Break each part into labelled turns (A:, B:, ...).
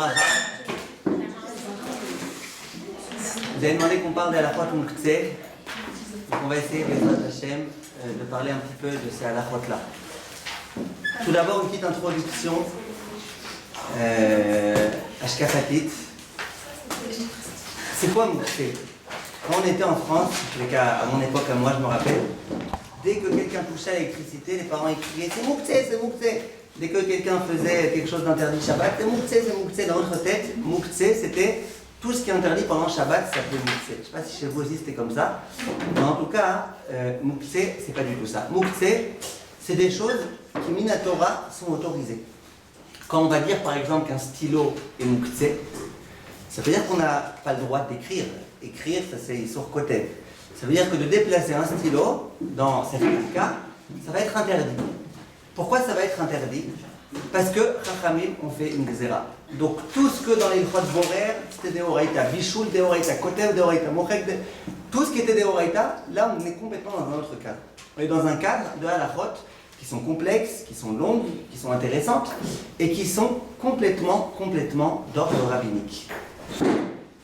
A: bracha. Vous avez demandé qu'on parle de halachot muktzeh. Donc on va essayer, Bezrat Hashem, de parler un petit peu de ces halachot-là. Tout d'abord, une petite introduction ashkafatit. C'est quoi muktzeh? Quand on était en France, à mon époque, à moi je me rappelle, dès que quelqu'un touchait à l'électricité, les parents criaient « c'est muktzeh, c'est muktzeh ». Dès que quelqu'un faisait quelque chose d'interdit Shabbat, c'est muktzeh, c'est muktzeh. Dans notre tête, muktzeh, c'était tout ce qui est interdit pendant Shabbat, ça s'appelait muktzeh. Je ne sais pas si chez vous aussi c'était comme ça, mais en tout cas, muktzeh, c'est pas du tout ça. Muktzeh, c'est des choses qui, minatora, sont autorisées. Quand on va dire par exemple qu'un stylo est muktzeh, ça veut dire qu'on n'a pas le droit d'écrire. Écrire, ça c'est surcoté. Ça veut dire que de déplacer un stylo, dans certains cas, ça va être interdit. Pourquoi ça va être interdit? Parce que Chachamim ont fait une gzera. Donc tout ce que dans les Ilchot Borer, c'était Deoraita, Bishul Deoraita, Kotev Deoraita, Mochek Deoraita, tout ce qui était Deoraita, là on est complètement dans un autre cadre. On est dans un cadre de halachot qui sont complexes, qui sont longues, qui sont intéressantes et qui sont complètement d'ordre rabbinique.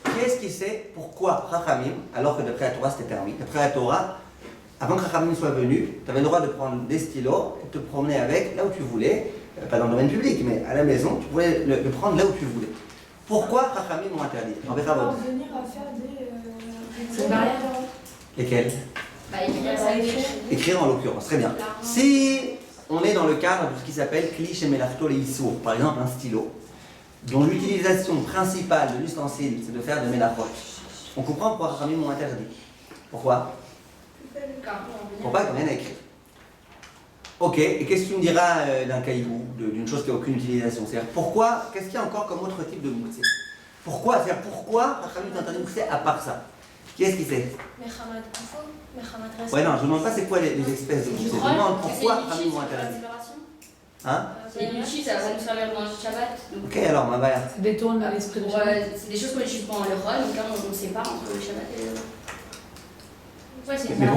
A: Qu'est-ce qui sait pourquoi Chachamim, alors que d'après la Torah c'était permis, d'après la Torah, avant que Chachamim soit venu, tu avais le droit de prendre des stylos et de te promener avec là où tu voulais, pas dans le domaine public, mais à la maison, tu pouvais le prendre là où tu voulais. Pourquoi Chachamim ont interdit?
B: On va venir à faire des
C: barrières.
A: Lesquelles? Écrire en l'occurrence, très bien. Si on est dans le cadre de ce qui s'appelle Klish et Melachto les Issour, par exemple un stylo, dont l'utilisation principale de l'ustensile, c'est de faire de Melachot, on comprend pourquoi Chachamim ont interdit. Pourquoi? Pour pas qu'on vienne à écrire. Ok, et qu'est-ce que tu me diras d'un caillou, d'une chose qui n'a aucune utilisation? C'est-à-dire, pourquoi, qu'est-ce qu'il y a encore comme autre type de muktzeh? Pourquoi? C'est-à-dire, pourquoi Chachamim ont interdit muktzeh à part ça? Qui est-ce qui sait? Ouais, non, je ne demande pas c'est quoi les espèces de muktzeh. Je demande pourquoi Chachamim ont interdit. Hein?
C: C'est une utilise, ça va nous servir dans le Shabbat.
A: Ok, alors, ma baya.
B: Ça détourne l'esprit de Shabbat.
C: C'est des choses qu'on utilise pendant le Rhône, donc là on sépare entre le Shabbat et le.
A: Mais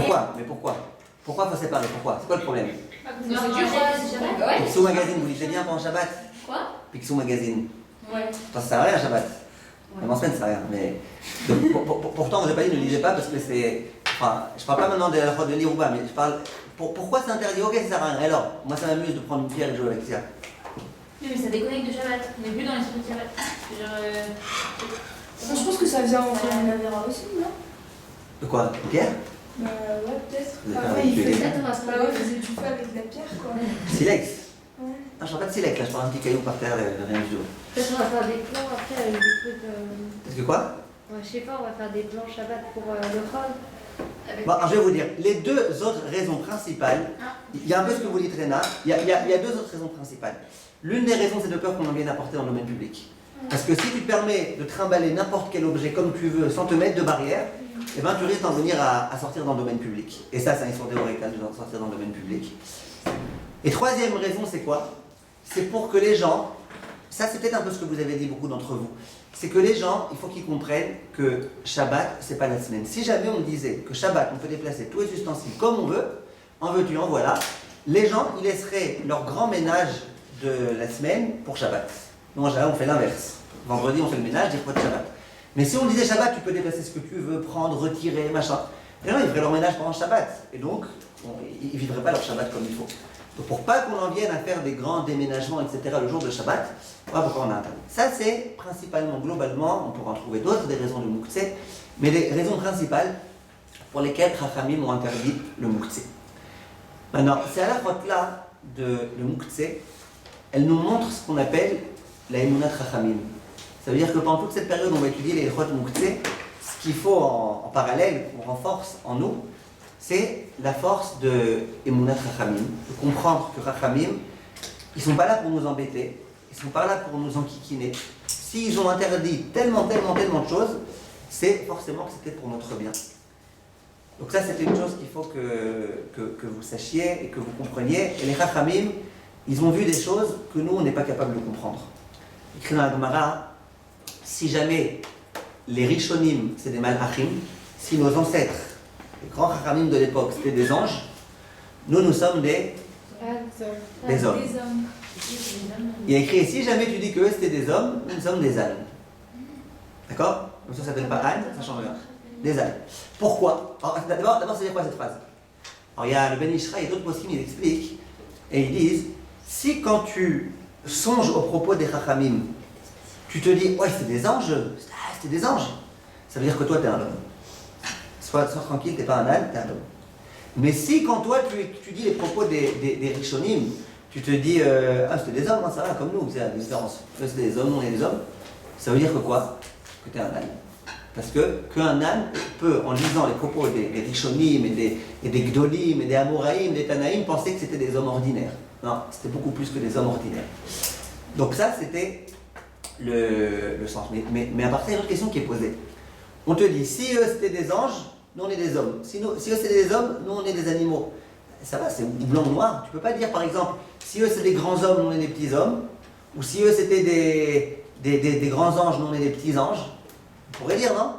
A: pourquoi? Pourquoi il faut séparer? Pourquoi? C'est quoi le problème?
C: C'est du Rhône.
A: Picsou Magazine, vous lisez bien pendant Shabbat?
C: Quoi?
A: Picsou Magazine.
C: Ouais.
A: Ça sert à rien Shabbat. Même en semaine, ça sert à rien. Mais... Donc, pourtant, on ne vous a pas dit ne lisez pas parce que c'est. Enfin, je ne parle pas maintenant de la fois de lire ou pas, mais je parle. Pourquoi c'est interdit? Ok, ça sert à rien. Alors, moi ça m'amuse de prendre une pierre et de jouer avec ça.
C: Oui, mais ça déconnecte de Shabbat. On n'est plus dans l'esprit de Shabbat.
B: Je pense que ça vient en caméra aussi, non?
A: De quoi? Une pierre?
B: Ouais, peut-être.
A: Il fait
B: tu fais avec de la pierre, quoi.
A: Silex?
B: Ouais.
A: Non, je parle pas de silex, là, je parle d'un petit caillou par terre, rien du tout.
D: Peut-être on va faire des plans après avec des trucs.
A: Est-ce que quoi?
D: Je sais pas, on va faire des plans Shabbat pour le Chol.
A: Bon, alors je vais vous dire, les deux autres raisons principales, il y a un peu ce que vous dites Réna, il y a deux autres raisons principales. L'une des raisons, c'est de peur qu'on en vienne à porter dans le domaine public. Parce que si tu te permets de trimballer n'importe quel objet comme tu veux, sans te mettre de barrière, eh ben, tu risques d'en venir à sortir dans le domaine public. Et ça, c'est un histoire théorique, de sortir dans le domaine public. Et troisième raison, c'est quoi? C'est pour que les gens, ça c'est peut-être un peu ce que vous avez dit beaucoup d'entre vous, c'est que les gens, il faut qu'ils comprennent que Shabbat, c'est pas la semaine. Si jamais on disait que Shabbat, on peut déplacer tous les ustensiles comme on veut, en veux-tu, en voilà, les gens, ils laisseraient leur grand ménage de la semaine pour Shabbat. Donc en général, on fait l'inverse. Vendredi, on fait le ménage, des fois de Shabbat. Mais si on disait Shabbat, tu peux déplacer ce que tu veux, prendre, retirer, machin. Les gens, ils feraient leur ménage pendant Shabbat. Et donc, ils ne vivraient pas leur Shabbat comme il faut. Donc pour pas qu'on en vienne à faire des grands déménagements, etc. le jour de Shabbat, voilà pourquoi on a interdit. Ça c'est principalement, globalement, on pourra en trouver d'autres, des raisons du muktzeh, mais les raisons principales pour lesquelles Chachamim ont interdit le muktzeh. Maintenant, c'est à la faute là de le muktzeh, elle nous montre ce qu'on appelle la emunat Chachamim. Ça veut dire que pendant toute cette période où on va étudier les Ilchot muktzeh, ce qu'il faut en parallèle, qu'on renforce en nous, c'est la force de Emunat Chachamim, de comprendre que Chachamim, ils ne sont pas là pour nous embêter, ils ne sont pas là pour nous enquiquiner. S'ils ont interdit tellement de choses, c'est forcément que c'était pour notre bien. Donc ça, c'était une chose qu'il faut que vous sachiez et que vous compreniez. Et les Chachamim, ils ont vu des choses que nous, on n'est pas capable de comprendre. Écrit dans la Gemara, si jamais les Rishonim, c'est des Malachim, si nos ancêtres, les grands Chachamim de l'époque, c'était des anges, nous sommes des hommes. Il y a écrit, si jamais tu dis que eux c'était des hommes, nous sommes des ânes. D'accord? Donc ça s'appelle pas âne, ça change rien. Des ânes. Pourquoi? D'abord, ça veut dire quoi cette phrase? Alors il y a le Ben Ishra et d'autres poskim, ils expliquent, et ils disent, si quand tu songes au propos des Chachamim, tu te dis, ouais, c'est des anges, c'est des anges, ça veut dire que toi, tu es un homme. Sois tranquille, tu n'es pas un âne, tu es un homme. Mais si quand toi, tu dis les propos des Rishonim, tu te dis, ah, c'est des hommes, hein, ça va, comme nous, c'est la différence. Eux, c'est des hommes, on est des hommes, ça veut dire que quoi? Que tu es un âne. Parce qu'un âne peut, en lisant les propos des Rishonim et des Gdolim et des Amoraïm, des Tanaïm, penser que c'était des hommes ordinaires. Non, c'était beaucoup plus que des hommes ordinaires. Donc ça, c'était le sens. Mais à partir il y a une autre question qui est posée. On te dit, si eux c'était des anges, nous on est des hommes. Si eux c'était des hommes, nous on est des animaux. Ça va, c'est blanc ou noir. Tu peux pas dire par exemple, si eux c'est des grands hommes, nous on est des petits hommes. Ou si eux c'était des grands anges, nous on est des petits anges. On pourrait dire, non?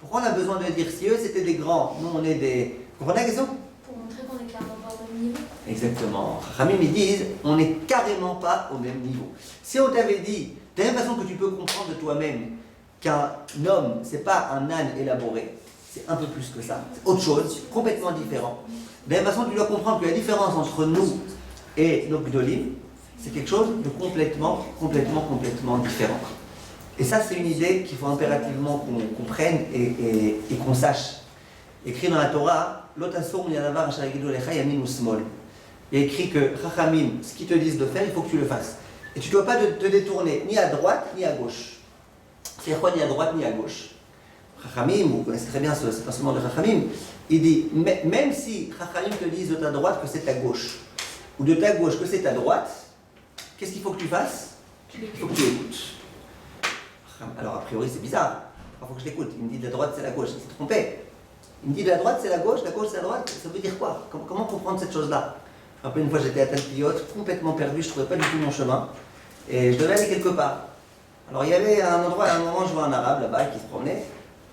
A: Pourquoi on a besoin de dire, si eux c'était des grands, nous on est des... Vous comprenez la question?
C: Pour montrer qu'on est clairement pas au même niveau.
A: Exactement. Ramim ils disent, on n'est carrément pas au même niveau. Si on t'avait dit, de la même façon que tu peux comprendre de toi-même qu'un homme, c'est pas un âne élaboré, c'est un peu plus que ça, c'est autre chose, complètement différent. De la même façon, tu dois comprendre que la différence entre nous et nos gdolim, c'est quelque chose de complètement différent. Et ça, c'est une idée qu'il faut impérativement qu'on prenne et qu'on sache. Écrit dans la Torah, Lotasor Yadavar Asher Yagidu Lecha Yamin ou Smol. Il y a écrit que Chachamim, ce qu'ils te disent de faire, il faut que tu le fasses. Et tu ne dois pas te détourner ni à droite ni à gauche. C'est-à-dire quoi, ni à droite ni à gauche? Chachamim, vous connaissez très bien cet enseignement de Chachamim, il dit, même si Chachamim te disent de ta droite que c'est ta gauche, ou de ta gauche que c'est ta droite, qu'est-ce qu'il faut que tu fasses? Il faut que tu écoutes. Alors a priori c'est bizarre, il faut que je l'écoute. Il me dit de la droite c'est la gauche, il s'est trompé. Il me dit de la droite c'est la gauche c'est la droite, ça veut dire quoi? Comment comprendre cette chose-là? Je me rappelle une fois j'étais à Talpiot, complètement perdu, je ne trouvais pas du tout mon chemin, et je devais aller quelque part. Alors il y avait un endroit, à un moment je vois un arabe là-bas qui se promenait,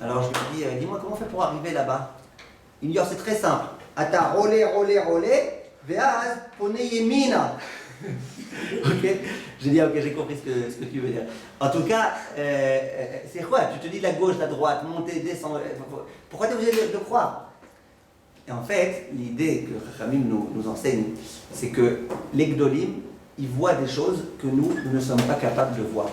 A: alors je lui dis, dis-moi comment on fait pour arriver là-bas? Il me dit, c'est très simple, Ata rolé, veaz pone yemina. Ok? J'ai dit, ok, j'ai compris ce que tu veux dire. En tout cas, c'est quoi? Tu te dis de la gauche, de la droite, monter, descendre. Pourquoi tu es obligé de croire? Et en fait, l'idée que Chachamim nous enseigne, c'est que les Gdolim, ils voient des choses que nous ne sommes pas capables de voir.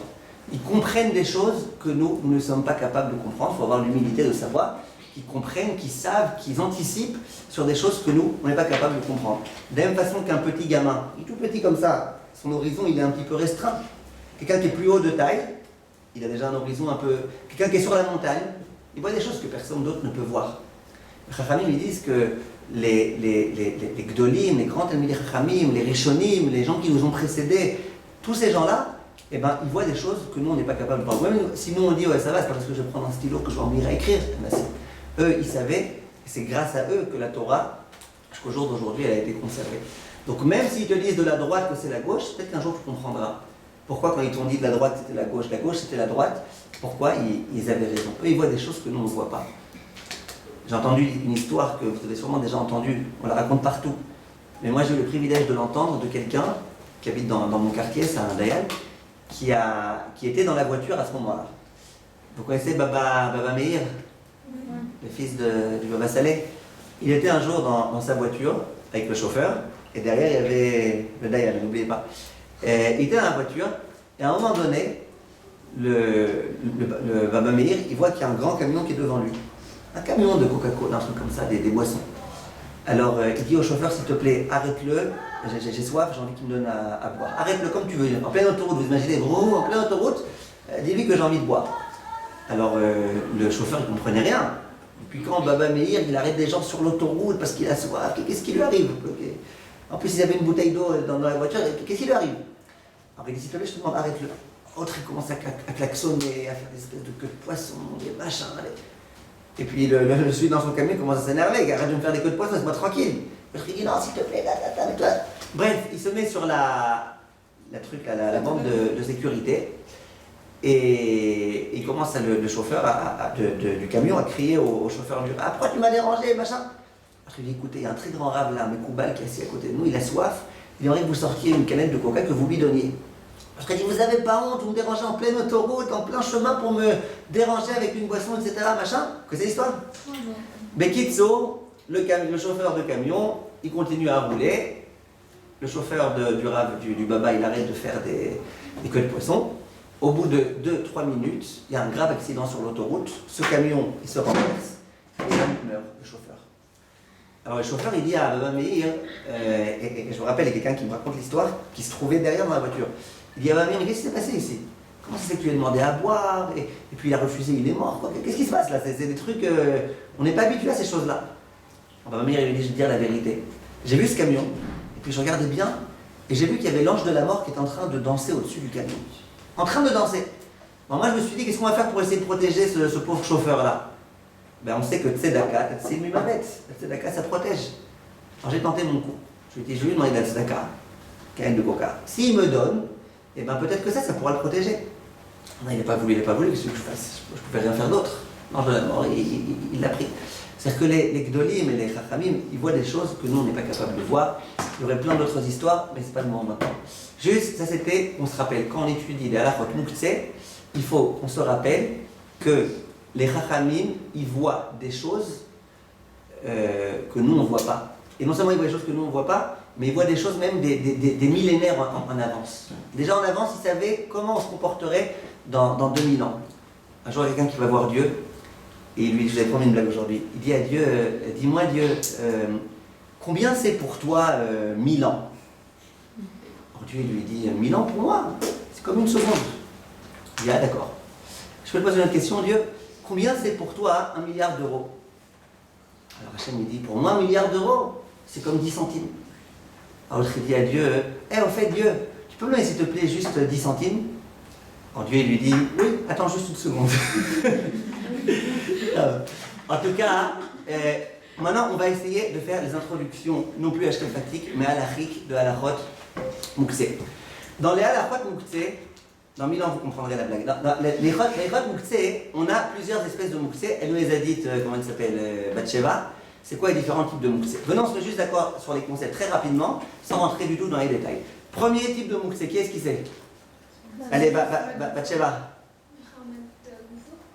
A: Ils comprennent des choses que nous ne sommes pas capables de comprendre. Il faut avoir l'humilité de savoir qu'ils comprennent, qu'ils savent, qu'ils anticipent sur des choses que nous, on n'est pas capable de comprendre. De la même façon qu'un petit gamin, il est tout petit comme ça, son horizon il est un petit peu restreint. Quelqu'un qui est plus haut de taille, il a déjà un horizon un peu... Quelqu'un qui est sur la montagne, il voit des choses que personne d'autre ne peut voir. Les Chachamim, ils disent que les Gdolim, les grands Talmidei Chachamim, les Rishonim, les gens qui nous ont précédés, tous ces gens-là, eh ben, ils voient des choses que nous, on n'est pas capable de voir. Même si nous, on dit, ouais, ça va, c'est pas parce que je vais prendre un stylo que je vais en venir à écrire. Ben, eux, ils savaient, et c'est grâce à eux que la Torah, jusqu'au jour d'aujourd'hui, elle a été conservée. Donc même s'ils te disent de la droite que c'est la gauche, peut-être qu'un jour tu comprendras. Pourquoi quand ils t'ont dit de la droite c'était la gauche c'était la droite, pourquoi ils avaient raison. Eux, ils voient des choses que nous, on ne voit pas. J'ai entendu une histoire que vous avez sûrement déjà entendue, on la raconte partout. Mais moi, j'ai eu le privilège de l'entendre de quelqu'un qui habite dans mon quartier, c'est un Dayan, qui était dans la voiture à ce moment-là. Vous connaissez Baba Meir, le fils du Baba Saleh? Il était un jour dans sa voiture avec le chauffeur, et derrière il y avait le Dayan, n'oubliez pas. Il était dans la voiture, et à un moment donné, le Baba Meir, il voit qu'il y a un grand camion qui est devant lui. Un camion de Coca-Cola, un truc comme ça, des boissons. Alors il dit au chauffeur, s'il te plaît, arrête-le, j'ai soif, j'ai envie qu'il me donne à boire. Arrête-le comme tu veux, en pleine autoroute, vous imaginez, en pleine autoroute, dis-lui que j'ai envie de boire. Alors le chauffeur il ne comprenait rien. Et puis quand Baba Meir il arrête des gens sur l'autoroute parce qu'il a soif, qu'est-ce qui lui arrive? En plus il avait une bouteille d'eau dans la voiture, qu'est-ce qui lui arrive? Alors il dit s'il te plaît je te demande arrête-le. L'autre il commence à klaxonner, à faire des espèces de queues de poisson, des machins. Et puis celui dans son camion il commence à s'énerver, arrête de me faire des queues de poisson, laisse-moi tranquille. L'autre il dit non s'il te plaît, toi. Bref, il se met sur la bande de sécurité. Et il commence, le chauffeur du camion, à crier au chauffeur du pourquoi tu m'as dérangé, machin? Je lui dis écoutez, il y a un très grand rave là, Mekoubal, qui est assis à côté de nous, il a soif, il aimerait que vous sortiez une canette de coca que vous lui donniez. Je serais dit, vous n'avez pas honte, vous me dérangez en pleine autoroute, en plein chemin pour me déranger avec une boisson, etc. Machin. Que c'est l'histoire? Bekitso, le chauffeur de camion, il continue à rouler. Le chauffeur du baba, il arrête de faire des queues de poisson. Au bout de 2-3 minutes, il y a un grave accident sur l'autoroute. Ce camion, il se renverse et il meurt, le chauffeur. Alors le chauffeur, il dit à Baba Meir, et je me rappelle, il y a quelqu'un qui me raconte l'histoire, qui se trouvait derrière dans la voiture. Il dit à Baba Meir, qu'est-ce qui s'est passé ici? Comment ça c'est que tu lui as demandé à boire et puis il a refusé, il est mort, quoi. Qu'est-ce qui se passe là? C'est des trucs, on n'est pas habitué à ces choses-là. Baba Meir, il lui dit, je vais te dire la vérité. J'ai vu ce camion, et puis je regardais bien, et j'ai vu qu'il y avait l'ange de la mort qui était en train de danser au-dessus du camion. En train de danser. Bon, moi je me suis dit, qu'est-ce qu'on va faire pour essayer de protéger ce pauvre chauffeur-là? Ben, on sait que Tzedaka, c'est une mumavet. Tzedaka, ça protège. Alors j'ai tenté mon coup. Je lui ai dit, je vais lui demander de la Tzedaka, canne de coca. S'il me donne, eh ben, peut-être que ça pourra le protéger. Non, il n'a pas voulu, qu'est-ce que je fasse? Je ne pouvais rien faire d'autre. L'ange de la mort, il l'a pris. C'est-à-dire que les Gdolim et les Chachamim, ils voient des choses que nous, on n'est pas capable de voir. Il y aurait plein d'autres histoires, mais ce n'est pas le moment maintenant. Juste, ça c'était, on se rappelle, quand on étudie les halachot muktzeh, il faut qu'on se rappelle que les Chachamim, ils voient des choses que nous, on ne voit pas. Et non seulement ils voient des choses que nous, on ne voit pas, mais ils voient des choses même des millénaires en avance. Déjà en avance, ils savaient comment on se comporterait dans 2000 ans. Un jour, il y a quelqu'un qui va voir Dieu, et lui, je vous avais promis une blague aujourd'hui, il dit à Dieu, dis-moi Dieu, combien c'est pour toi 1000 ans? Alors Dieu lui dit, 1000 ans pour moi, c'est comme une seconde. Il dit, ah d'accord. Je peux te poser une autre question, Dieu, combien c'est pour toi 1 milliard d'euros? Alors Hachem lui dit, pour moi 1 milliard d'euros, c'est comme 10 centimes. Alors l'autre dit à Dieu, au fait Dieu, tu peux me donner s'il te plaît juste 10 centimes? Alors Dieu lui dit, oui, attends juste une seconde. En tout cas, maintenant on va essayer de faire les introductions, non plus hashkafatiques, mais halachik de halachot muktzeh. Dans les halachot muktzeh, dans 1000 ans vous comprendrez la blague. Dans les halachot muktzeh, on a plusieurs espèces de muktzeh. Elle nous les a dites, comment elle s'appelle, Batsheva. C'est quoi les différents types de muktzeh? Venons, on se met juste d'accord sur les concepts très rapidement, sans rentrer du tout dans les détails. Premier type de muktzeh, qui est-ce qui sait? Allez, Batsheva.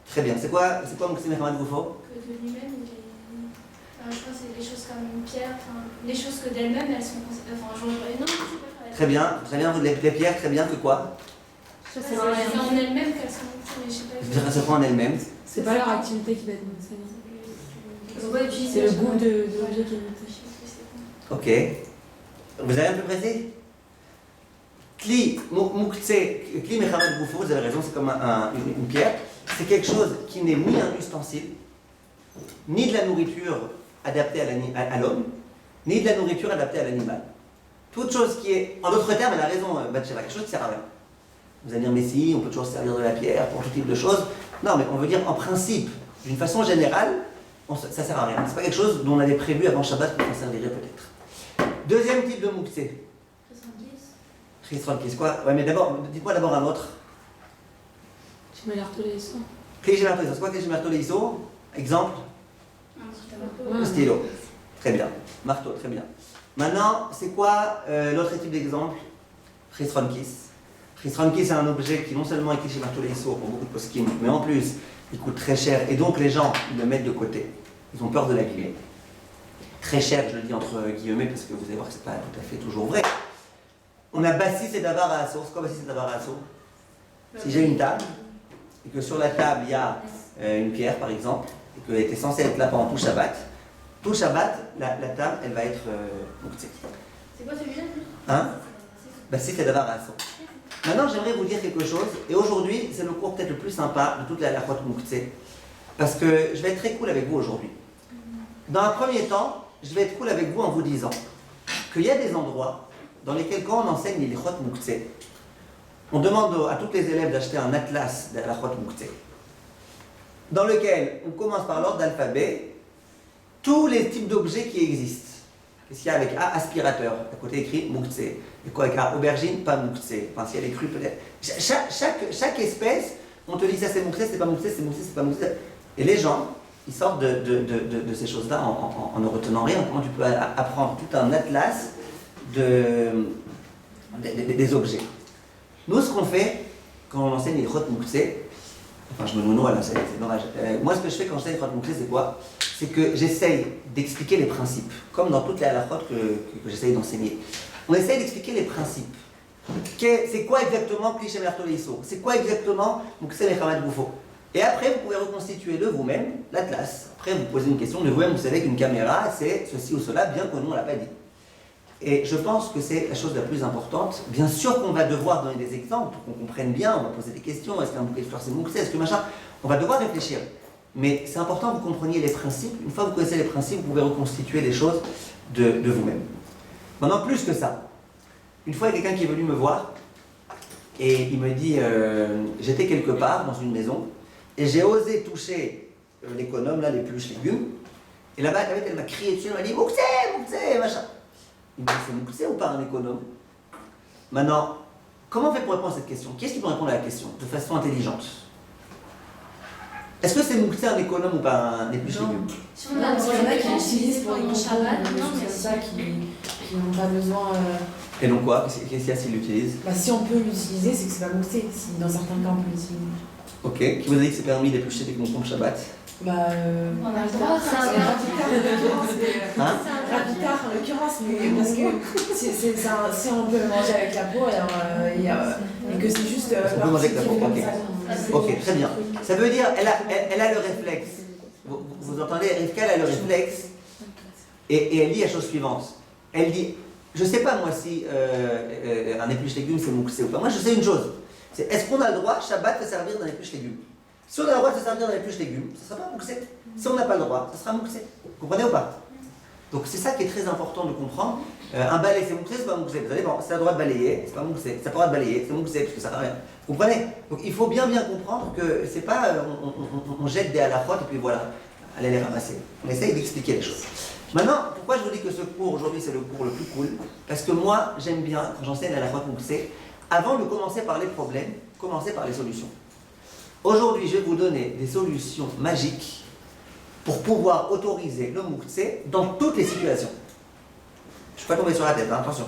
A: Très bien. C'est quoi Muktzeh Mechamat Gufo?
E: Que de lui-même, je crois que c'est des choses comme une pierre, les choses que d'elles-mêmes, elles sont... non,
A: très bien, les pierres, très bien, que quoi?
E: C'est en elles-mêmes qu'elles sont... Mais je sais pas.
A: Ça prend en elles-mêmes.
B: C'est pas leur activité qui va être Muktzeh.
E: C'est
B: le goût de l'objet qui est Muktzeh.
A: Ok. Vous avez un peu pressé? Kli Muktzeh, Kli Mechamat Gufo, vous avez raison, c'est comme une pierre. C'est quelque chose qui n'est ni un ustensile, ni de la nourriture adaptée à l'homme, ni de la nourriture adaptée à l'animal. Toute chose qui est, en d'autres termes, elle a raison, Batsheva, quelque chose qui ne sert à rien. Vous allez dire, mais si, on peut toujours se servir de la pierre pour tout type de choses. Non, mais on veut dire en principe, d'une façon générale, ça ne sert à rien. Ce n'est pas quelque chose dont on avait prévu avant Shabbat qu'on s'en servirait peut-être. Deuxième type de muktzeh. Christron, quoi? Ouais, mais d'abord, dites-moi d'abord un autre. C'est quoi Klish Leiso? Exemple? Un stylo. Très bien. Marteau, très bien. Maintenant, c'est quoi l'autre type d'exemple? Christronkis. Christronkis, c'est un objet qui non seulement est Klish Leiso pour beaucoup de poskim, mais en plus, il coûte très cher et donc les gens, ils le mettent de côté. Ils ont peur de l'abîmer. Très cher, je le dis entre guillemets parce que vous allez voir que ce n'est pas tout à fait toujours vrai. On a Bassis et Davar à Asso. C'est quoi Bassis et Davar à Asso? Si j'ai une table, et que sur la table il y a une pierre par exemple, et qu'elle était censée être là pendant tout Shabbat, la table elle va être muktzeh.
E: C'est quoi celui-là?
A: Hein? Bassis et Davar à Asso. Maintenant j'aimerais vous dire quelque chose, et aujourd'hui c'est le cours peut-être le plus sympa de toute la halachot muktzeh, parce que je vais être très cool avec vous aujourd'hui. Dans un premier temps, je vais être cool avec vous en vous disant qu'il y a des endroits dans lesquels quand on enseigne les halachot muktzeh, on demande à tous les élèves d'acheter un atlas de halachot muktzeh, dans lequel on commence par l'ordre d'alphabet, tous les types d'objets qui existent. Qu'est-ce qu'il y a avec A, aspirateur, à côté écrit muktzeh. Et quoi avec A, aubergine, pas muktzeh. Enfin, si elle est crue, peut-être. Chaque espèce, on te dit ça c'est muktzeh, c'est pas muktzeh, c'est muktzeh, c'est pas muktzeh. Et les gens, ils sortent de ces choses-là en ne retenant rien. Comment tu peux apprendre tout un atlas des objets. Nous, ce qu'on fait quand on enseigne les Chot Moukse, enfin je me nomme à l'enseigne, c'est dommage. Moi, ce que je fais quand j'enseigne les Chot Moukse, c'est quoi? C'est que j'essaye d'expliquer les principes, comme dans toutes les halachot que j'essaye d'enseigner. On essaye d'expliquer les principes. C'est quoi exactement Kliché Merto Leisso? C'est quoi exactement Moukse et Hamad Goufo? Et après, vous pouvez reconstituer de vous-même l'atlas. Après, vous posez une question de vous-même, vous savez qu'une caméra, c'est ceci ou cela, bien que nous, on ne l'a pas dit. Et je pense que c'est la chose la plus importante. Bien sûr qu'on va devoir donner des exemples pour qu'on comprenne bien, on va poser des questions, est-ce qu'un bouquet de fleurs c'est Moukse, est-ce que machin? On va devoir réfléchir. Mais c'est important que vous compreniez les principes. Une fois que vous connaissez les principes, vous pouvez reconstituer les choses de vous-même. Maintenant, plus que ça, une fois, il y a quelqu'un qui est venu me voir et il me dit j'étais quelque part dans une maison et j'ai osé toucher l'économe, là, les peluches légumes. Et là-bas, elle m'a crié dessus, elle m'a dit Moukse, Moukse, machin. Il me dit c'est Moukse ou pas un économe? Maintenant, comment on fait pour répondre à cette question? Qui est-ce qui peut répondre à la question de façon intelligente? Est-ce que c'est Moukse un économe ou pas un épluche légumes?
E: Si on a le droit
B: Il y en a qui l'utilisent pour les
E: pendant
B: concours,
E: Shabbat,
B: des
E: non,
B: choses
E: mais
B: comme ça, qui n'ont pas besoin.
A: Et donc quoi? Qu'est-ce qu'il y a s'il l'utilise?
B: Bah, si on peut l'utiliser, c'est que c'est pas moussé. Si dans certains cas on peut l'utiliser.
A: Ok. Qui vous a dit que c'est permis d'éplucher des concombres Shabbat?
B: Bah,
E: on a le droit,
B: c'est un
A: Hein?
B: rapitard en l'occurrence, mais parce que si on peut le manger avec la peau, alors, et que c'est juste.
A: On peut manger avec la peau, ok.
B: Ça,
A: Ok, très bien. Ça veut dire, elle a le réflexe. Vous entendez, Rivka, elle a le réflexe. Et elle dit la chose suivante. Elle dit, je ne sais pas moi si un épluche légumes c'est Moukse ou pas. Moi je sais une chose. C'est est-ce qu'on a le droit, Shabbat, de servir d'un épluche légumes? Si on a le droit de se servir d'un épluche légumes, ce ne sera pas Moukse. Si on n'a pas le droit, ce sera Moukse. Vous comprenez ou pas? Donc c'est ça qui est très important de comprendre. Un balai c'est Moukse, c'est pas Moukse. Vous allez bon, c'est le droit de balayer, c'est pas Moukse. Ça n'a pas le droit de balayer, c'est Moukse, parce que ça n'a rien. Vous comprenez? Donc il faut bien comprendre que c'est pas on jette des halachot et puis voilà, allez les ramasser. On essaye d'expliquer les choses. Maintenant, pourquoi je vous dis que ce cours aujourd'hui c'est le cours le plus cool? Parce que moi j'aime bien, quand j'enseigne la halachot Moukse, avant de commencer par les problèmes, commencer par les solutions. Aujourd'hui, je vais vous donner des solutions magiques pour pouvoir autoriser le Moukse dans toutes les situations. Je ne suis pas tombé sur la tête, hein, attention.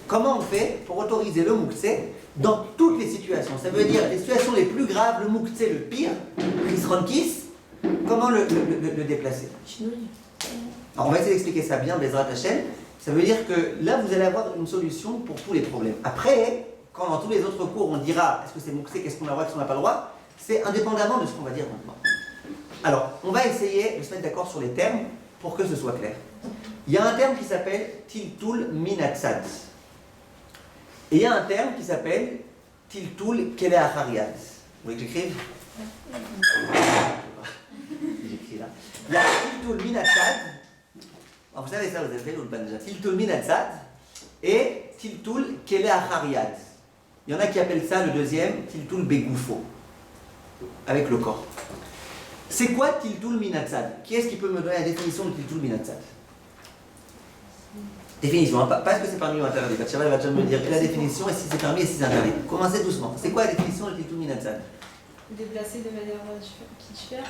A: Comment on fait pour autoriser le Moukse dans toutes les situations? Ça veut dire les situations les plus graves, le Moukse le pire, Risronkis, comment le déplacer? Alors on va essayer d'expliquer ça bien, Bezrat Hashem. Ça veut dire que là, vous allez avoir une solution pour tous les problèmes. Après, quand dans tous les autres cours, on dira est-ce que c'est Moukse, qu'est-ce qu'on a le droit, qu'est-ce qu'on n'a pas le droit, c'est indépendamment de ce qu'on va dire maintenant. Alors, on va essayer de se mettre d'accord sur les termes pour que ce soit clair. Il y a un terme qui s'appelle Tiltul Minatzad. Et il y a un terme qui s'appelle Tiltul Kele Achariad. Vous voulez que j'écrive? J'écris là. Il y a Tiltul Minatzad. Alors, vous savez ça, vous avez fait l'ulpan déjà. Tiltul Minatzad et Tiltul Kele Achariad. Il y en a qui appellent ça le deuxième, Tiltul Begoufo, avec le corps. C'est quoi Tiltul Minatzad? Qui est-ce qui peut me donner la définition de Tiltul Minatzad? Définition, hein, pas ce que c'est permis ou interdit. Batsheva va déjà me dire la définition et si c'est permis et si c'est interdit. Commencez doucement. C'est quoi la définition de Tiltul Minatzad?
F: Déplacer de manière kitschère.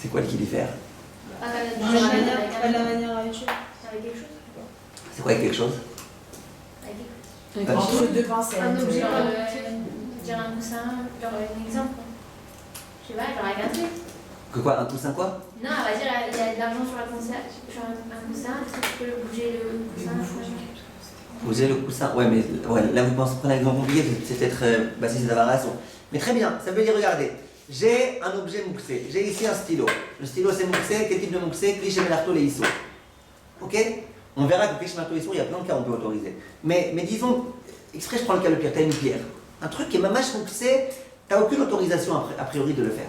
A: C'est quoi le kilifère?
F: Pas de la manière habituelle.
C: Avec quelque chose.
A: C'est quoi avec quelque chose?
C: Avec quelque chose.
B: Entre deux pincettes.
E: Un objet,
C: Dire un coussin, genre un exemple. Je sais pas, genre avec un truc.
A: Que quoi? Un coussin quoi?
C: Non, on va dire il y a de l'argent sur la coussin, sur un coussin, est-ce que tu peux bouger le coussin?
A: Bouger le coussin. Ouais, mais ouais, là vous prenez un exemple compliqué, c'est peut-être si c'est d'avoir raison. Mais très bien, ça veut dire regardez. J'ai un objet Moukse, j'ai ici un stylo. Le stylo c'est Moukse, quel type de Moukse? Kliché Melarto Leisso. Ok? On verra que Kliché Melarto Leisso, il y a plein de cas où on peut autoriser. Mais disons, exprès je prends le cas le pire, tu as une pierre. Un truc qui est mamash Moukse, tu n'as aucune autorisation a priori de le faire.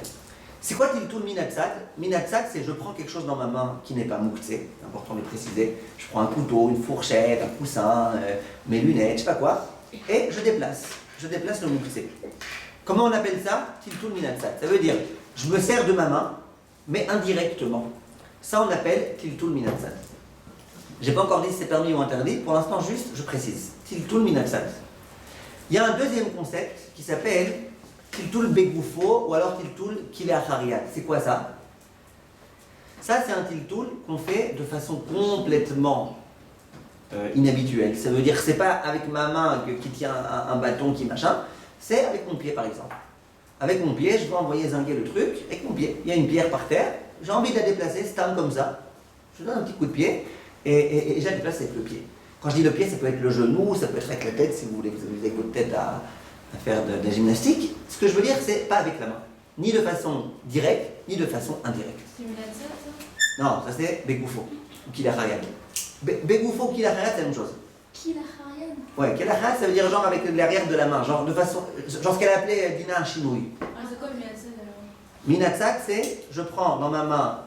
A: C'est quoi Tiltul Minatzad? Minatzad, c'est je prends quelque chose dans ma main qui n'est pas Moukse, c'est important de le préciser. Je prends un couteau, une fourchette, un coussin, mes lunettes, je sais pas quoi, et je déplace. Je déplace le Moukse. Comment on appelle ça? Tiltul Minatzad. Ça veut dire, je me sers de ma main, mais indirectement. Ça, on appelle Tiltul Minatzad. J'ai pas encore dit si c'est permis ou interdit, pour l'instant, juste, je précise. Tiltul Minatzad. Il y a un deuxième concept qui s'appelle Tiltul Begoufo ou alors Tiltul Kile Achariat. C'est quoi ça? Ça, c'est un Tiltul qu'on fait de façon complètement inhabituel. Ça veut dire que c'est pas avec ma main qui tient un bâton qui machin, c'est avec mon pied par exemple. Avec mon pied, je vais envoyer zinguer le truc avec mon pied. Il y a une pierre par terre, j'ai envie de la déplacer, stam comme ça. Je donne un petit coup de pied et je la déplace avec le pied. Quand je dis le pied, ça peut être le genou, ça peut être avec la tête si vous voulez, vous avez votre tête à faire de la gymnastique. Ce que je veux dire, c'est pas avec la main. Ni de façon directe, ni de façon indirecte.
E: C'est une laser, ça?
A: Non, ça c'est Begoufo, ou Kilacharian. Begoufo, Kilacharian, c'est la même chose.
E: Qui la Harian?
A: Ouais, Kilacharian, ça veut dire genre avec l'arrière de la main, genre de façon. Genre ce qu'elle appelait Dina Chinoui.
E: Ah, c'est quoi une laser alors?
A: Minatsak, c'est je prends dans ma main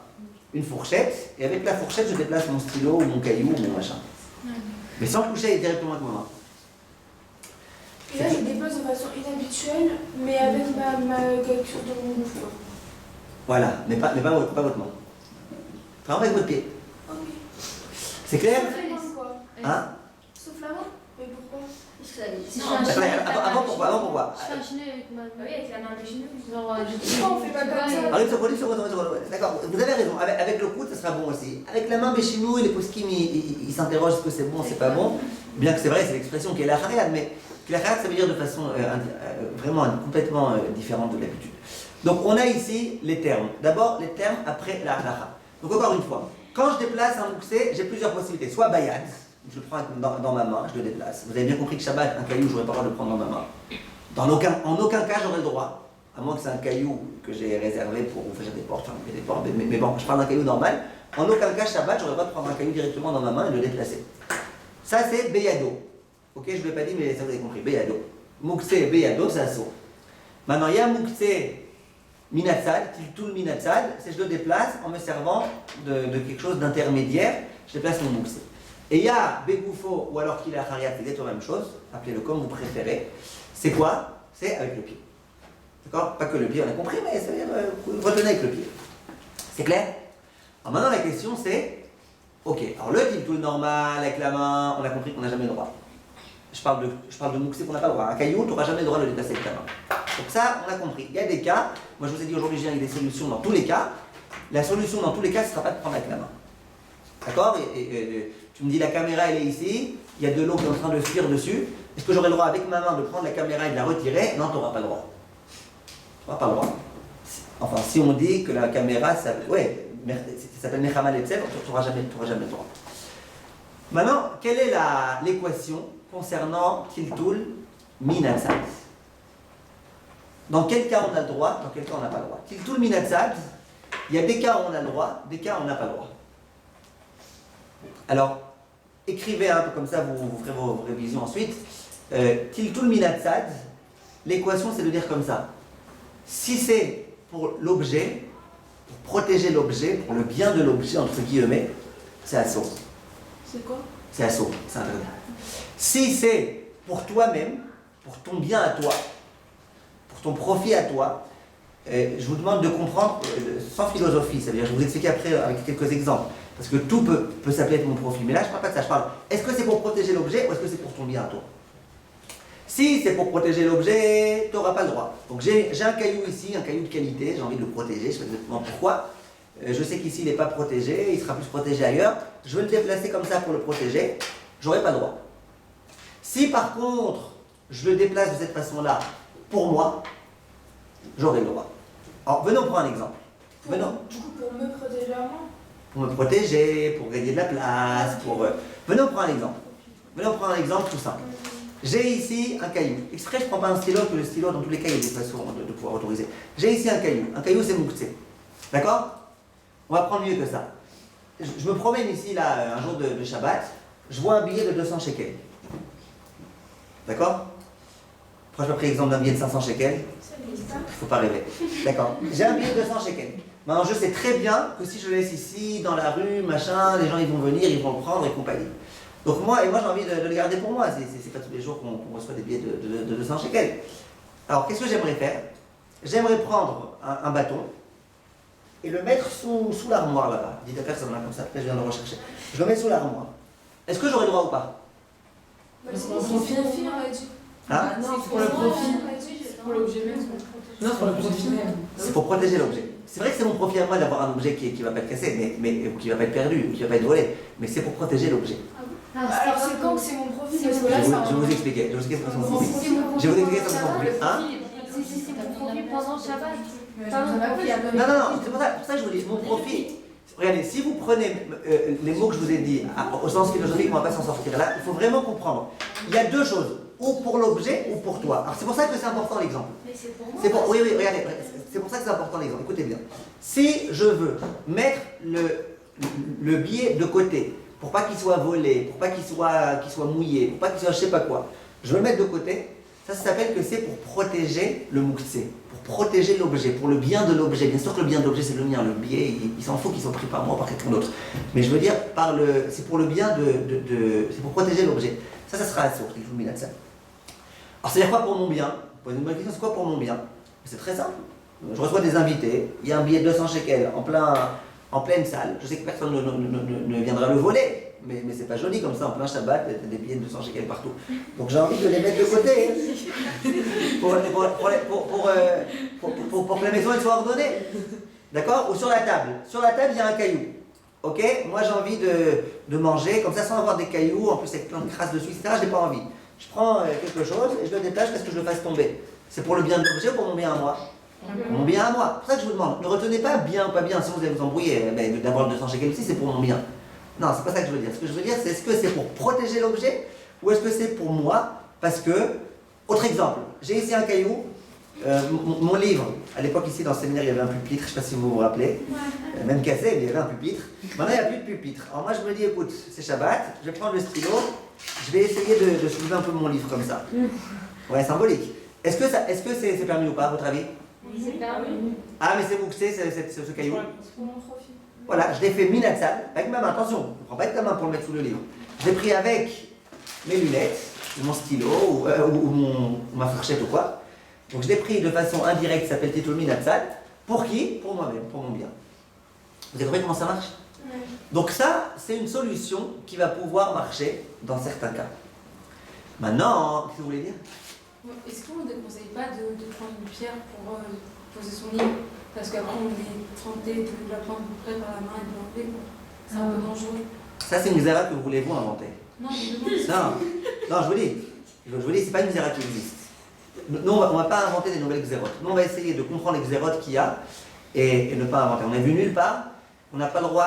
A: une fourchette, et avec la fourchette, je déplace mon stylo, ou mon caillou, ou mon machin. Mais sans toucher directement avec ma main.
G: Et là, je déplace de façon inhabituelle, mais avec ma capture de mon mouvement.
A: Voilà, mais pas votre main. Vraiment avec votre pied.
G: Ok.
A: C'est clair?
G: Sauf la main, quoi.
A: Hein?
G: Sauf la main? Mais pourquoi?
C: Parce que si je
E: Non,
C: fais un chinois avec la main,
A: Avant pourquoi?
D: Je fais un chinois avec ma
C: Oui, avec la main de chinois.
D: Genre,
G: Pourquoi on fait pas comme ça?
A: Allez, d'accord, vous avez raison. Avec le coude, ça sera bon aussi. Avec la main, Béchinou et les poskim, ils s'interrogent est-ce que c'est bon, c'est pas bon. Bien que c'est vrai, c'est l'expression qui est la hariad, mais la hariad, ça veut dire de façon vraiment complètement différente de l'habitude. Donc, on a ici les termes. D'abord, les termes après la halacha. Donc, encore une fois, quand je déplace un mouxé, j'ai plusieurs possibilités. Soit bayad, je le prends dans ma main, je le déplace. Vous avez bien compris que Shabbat, un caillou, je n'aurais pas le droit de le prendre dans ma main. En aucun cas, j'aurais le droit. À moins que c'est un caillou que j'ai réservé pour ouvrir des portes, mais bon, je parle d'un caillou normal. En aucun cas, Shabbat, j'aurais pas de prendre un caillou directement dans ma main et de le déplacer. Ça, c'est Beyado. Ok, je ne l'ai pas dit, mais ça vous avez compris. Beyado. Mouxé, Beyado, c'est assaut. Maintenant, il y a Mouxé Minatsad, Tiltul Minatsad, c'est je le déplace en me servant de quelque chose d'intermédiaire, je déplace mon Mouxé. Et il y a Begoufo ou alors Kila Hariat, c'est exactement la même chose, appelez-le comme vous préférez. C'est quoi? C'est avec le pied. D'accord? Pas que le pied, on a compris, mais ça veut dire retenez avec le pied. C'est clair? Alors maintenant, la question c'est, ok, alors le tiltul normal avec la main, on a compris qu'on n'a jamais le droit. Je parle de mouxé qu'on n'a pas le droit. Un caillou, tu n'auras jamais le droit de le déplacer avec ta main. Donc ça, on a compris. Il y a des cas, moi je vous ai dit aujourd'hui, j'ai des solutions dans tous les cas. La solution dans tous les cas, ce ne sera pas de prendre avec la main. D'accord? Et tu me dis la caméra elle est ici, il y a de l'eau qui est en train de fuir dessus. Est-ce que j'aurai le droit avec ma main de prendre la caméra et de la retirer? Non, tu n'auras pas le droit. Tu n'auras pas le droit. Enfin, si on dit que la caméra, ça s'appelle Nechama Letzev, tu n'auras jamais le droit. Maintenant, quelle est l'équation concernant Tiltul Minatsad? Dans quel cas on a le droit, dans quel cas on n'a pas le droit? Tiltul Minatsad, il y a des cas où on a le droit, des cas où on n'a pas le droit. Alors, écrivez un peu comme ça, vous ferez vos révisions ensuite. Tiltul Minatsad, l'équation c'est de dire comme ça. Si c'est pour l'objet, pour protéger l'objet, pour le bien de l'objet, entre guillemets, c'est assaut.
G: C'est quoi?
A: C'est assaut, c'est interdit. Si c'est pour toi-même, pour ton bien à toi, pour ton profit à toi, je vous demande de comprendre sans philosophie, c'est-à-dire je vais vous expliquer après avec quelques exemples, parce que tout peut s'appeler mon profit. Mais là, je ne parle pas de ça, je parle, est-ce que c'est pour protéger l'objet ou est-ce que c'est pour ton bien à toi? Si c'est pour protéger l'objet, tu n'auras pas le droit. Donc j'ai un caillou ici, un caillou de qualité, j'ai envie de le protéger, je ne sais pas exactement pourquoi. Je sais qu'ici il n'est pas protégé, il sera plus protégé ailleurs. Je vais le déplacer comme ça pour le protéger, j'aurai pas le droit. Si par contre, je le déplace de cette façon-là, pour moi, j'aurai le droit. Alors, venons prendre un exemple.
G: Du coup, pour me protéger la main?
A: Pour me protéger, pour gagner de la place, Venons prendre un exemple. Venons prendre un exemple tout simple. J'ai ici un caillou. Exprès, je ne prends pas un stylo, que le stylo, dans tous les cas, il y a des façons de pouvoir autoriser. J'ai ici un caillou. Un caillou, c'est mouxé. D'accord? On va prendre mieux que ça. Je me promène ici, là, un jour de Shabbat. Je vois un billet de 200 shekels. D'accord? Après, je vais prendre l'exemple d'un billet de 500 shekels. Il ne faut pas rêver. D'accord. J'ai un billet de 200 shekels. Maintenant, je sais très bien que si je le laisse ici, dans la rue, machin, les gens ils vont venir, ils vont le prendre et compagnie. Donc moi j'ai envie de le garder pour moi. C'est pas tous les jours qu'on reçoit des billets de 200 shekels. Alors, qu'est-ce que j'aimerais faire? J'aimerais prendre un bâton et le mettre sous l'armoire là-bas. Dites à personne, comme ça, après je viens de le rechercher. Je le mets sous l'armoire. Est-ce que j'aurai le droit ou pas?
G: C'est pour le profit, on a dit.
A: Hein?
B: Non, c'est pour le profit.
G: C'est
B: pour l'objet même. Non, c'est pour le profit même.
A: C'est pour protéger l'objet. C'est vrai que c'est mon profit à moi d'avoir un objet qui ne va pas être cassé, mais qui ne va pas être perdu, qui ne va pas être volé, mais c'est pour protéger l'objet.
G: Alors c'est quand que c'est mon profil parce que
A: Je
G: là
A: vais
G: c'est
A: je vais vous expliquer. Je vais vous expliquer ce que c'est mon profil.
D: Si mon
A: Je vais vous expliquer ce que
D: profil
A: c'est mon profil. Hein?
D: si mon profil pendant Shabbat.
A: Non, c'est pour ça que je vous dis, mon profil. Regardez, si vous prenez les mots que je vous ai dit au sens philosophique, on ne va pas s'en sortir là, il faut vraiment comprendre. Il y a deux choses, ou pour l'objet ou pour toi. Alors c'est pour ça que c'est important l'exemple.
E: Mais c'est pour moi.
A: Oui, regardez, c'est pour ça que c'est important l'exemple. Écoutez bien. Si je veux mettre le billet de côté, pour pas qu'il soit volé, pour pas qu'il soit mouillé, pour pas qu'il soit je sais pas quoi, je veux le mettre de côté, ça s'appelle que c'est pour protéger le moukhtse, pour protéger l'objet, pour le bien de l'objet. Bien sûr que le bien de l'objet c'est le mien, le billet, il s'en fout qu'il soit pris par moi ou par quelqu'un d'autre. Mais je veux dire, c'est pour le bien c'est pour protéger l'objet. Ça sera assourd, il faut le mettre ça. Alors c'est-à-dire quoi pour mon bien? Vous posez une bonne question, c'est quoi pour mon bien? C'est très simple. Je reçois des invités, il y a un billet de 200 shekels en pleine salle. Je sais que personne ne viendra le voler, mais c'est pas joli comme ça, en plein Shabbat, des billets de 200 shekels partout. Donc j'ai envie de les mettre de côté pour que la maison elle soit ordonnée. D'accord? Ou sur la table. Sur la table, il y a un caillou. Ok? Moi j'ai envie de manger, comme ça sans avoir des cailloux, en plus avec plein de crasse dessus, etc. Je n'ai pas envie. Je prends quelque chose et je le détache parce que je le fasse tomber. C'est pour le bien de l'objet ou pour mon bien à moi? Mon bien à moi. C'est pour ça que je vous demande. Ne retenez pas bien ou pas bien, sinon vous allez vous embrouiller. D'avoir le 200 shekels aussi, c'est pour mon bien. Non, c'est pas ça que je veux dire. Ce que je veux dire, c'est est-ce que c'est pour protéger l'objet ou est-ce que c'est pour moi? Parce que, autre exemple, j'ai ici un caillou, mon livre. À l'époque, ici dans le séminaire, il y avait un pupitre, je ne sais pas si vous vous rappelez. Même cassé, mais il y avait un pupitre. Maintenant, il n'y a plus de pupitre. Alors moi, je me dis, écoute, c'est Shabbat, je vais prendre le stylo, je vais essayer de soulever un peu mon livre comme ça. Ouais, symbolique. Est-ce que c'est permis ou pas, à votre avis?
D: Oui, c'est permis.
A: Ah, mais c'est vous que c'est ce caillou?
G: C'est pour mon profil.
A: Voilà, je l'ai fait minatsal, avec ma main, attention, ne prends pas avec ta main pour le mettre sous le livre. Je l'ai pris avec mes lunettes, mon stylo, ou ma fourchette ou quoi. Donc je l'ai pris de façon indirecte, ça s'appelle Titul Minatsal. Pour qui? Pour moi-même, pour mon bien. Vous avez compris comment ça marche?
E: Ouais.
A: Donc ça, c'est une solution qui va pouvoir marcher dans certains cas. Maintenant, qu'est-ce que vous voulez dire?
H: Est-ce qu'on ne déconseille pas de prendre une pierre pour poser son livre? Parce qu'après on est tenté de la prendre près par la main et de l'enlever. C'est un peu dangereux.
A: Ça, c'est une xéra que voulez-vous inventer?
H: Non, je demande.
A: Non, je vous dis, c'est pas une xéra qui existe. Nous, on va pas inventer des nouvelles xérotes. Nous, on va essayer de comprendre les xérotes qu'il y a et ne pas inventer. On est vu nulle part. On n'a pas le droit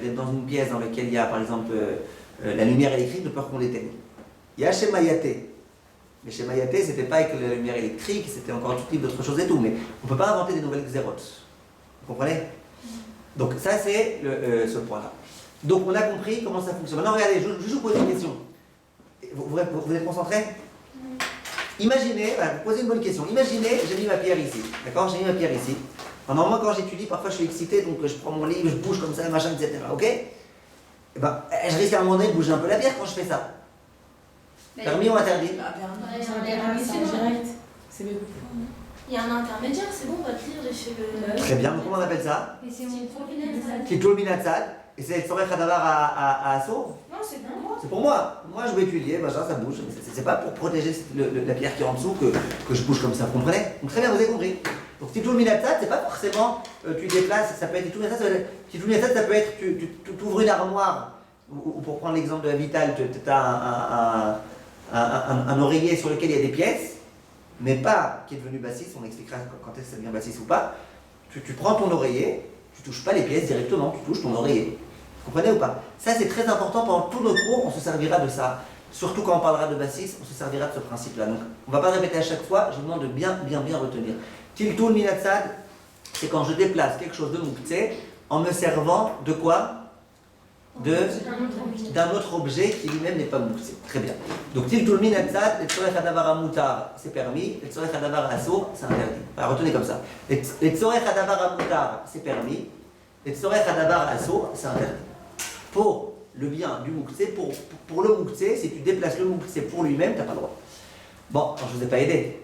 A: d'être dans une pièce dans laquelle il y a, par exemple, la lumière électrique de peur qu'on l'éteigne. Il y a chez Mayaté. Mais chez Mayaté, c'était pas avec la lumière électrique, c'était encore tout type d'autres choses et tout. Mais on ne peut pas inventer des nouvelles xérotes. Vous comprenez? Donc ça, c'est ce point-là. Donc on a compris comment ça fonctionne. Maintenant, regardez, je vous pose une question. Vous êtes concentrés? Imaginez, voilà, vous posez une bonne question. Imaginez, j'ai mis ma pierre ici. D'accord? J'ai mis ma pierre ici. Alors moi, quand j'étudie, parfois je suis excité, donc je prends mon livre, je bouge comme ça, machin, etc. Ok? Et ben, je risque à un moment donné de bouger un peu la pierre quand je fais ça. Permis ou interdit?
B: C'est beaucoup.
E: Il y a un intermédiaire, c'est bon, votre livre, j'ai fait le.
A: Très bien, donc comment on appelle ça?
D: Et c'est mon profil.
A: Titul Minatsal. Et c'est Tzorech Hadavar à Assour?
E: Non, c'est pour moi.
A: C'est pour moi. Moi, je vais étudier, machin, ça bouge. C'est pas pour protéger la pierre qui est en dessous que je bouge comme ça. Vous comprenez? Donc très bien, vous avez compris. Donc Titul Minatsal, c'est pas forcément tu déplaces, ça peut être Titul Minatsal, ça peut être tu ouvres une armoire, ou pour prendre l'exemple de la Vitale, tu as un oreiller sur lequel il y a des pièces, mais pas qui est devenu bassiste, on expliquera quand est-ce que ça devient bassiste ou pas. Tu prends ton oreiller, tu touches pas les pièces directement, tu touches ton oreiller. Vous comprenez ou pas? Ça c'est très important, pendant tout notre cours, on se servira de ça. Surtout quand on parlera de bassiste, on se servira de ce principe-là. Donc on ne va pas le répéter à chaque fois, je vous demande de bien retenir. Tiltul Minatsad, c'est quand je déplace quelque chose de mouktsé en me servant de quoi? D'un autre objet qui lui-même n'est pas mouktsé. Très bien. Donc Tiltul Minatsad, et Tzorech Hadavar Mutar, c'est permis, et Tzorech Hadavar Assour, c'est interdit. Alors, retenez comme ça. Et Tzorech Hadavar Mutar, c'est permis, et Tzorech Hadavar Assour, c'est interdit. Pour le bien du mouktsé, pour le mouktsé, si tu déplaces le mouktsé pour lui-même, tu n'as pas le droit. Bon, je ne vous ai pas aidé.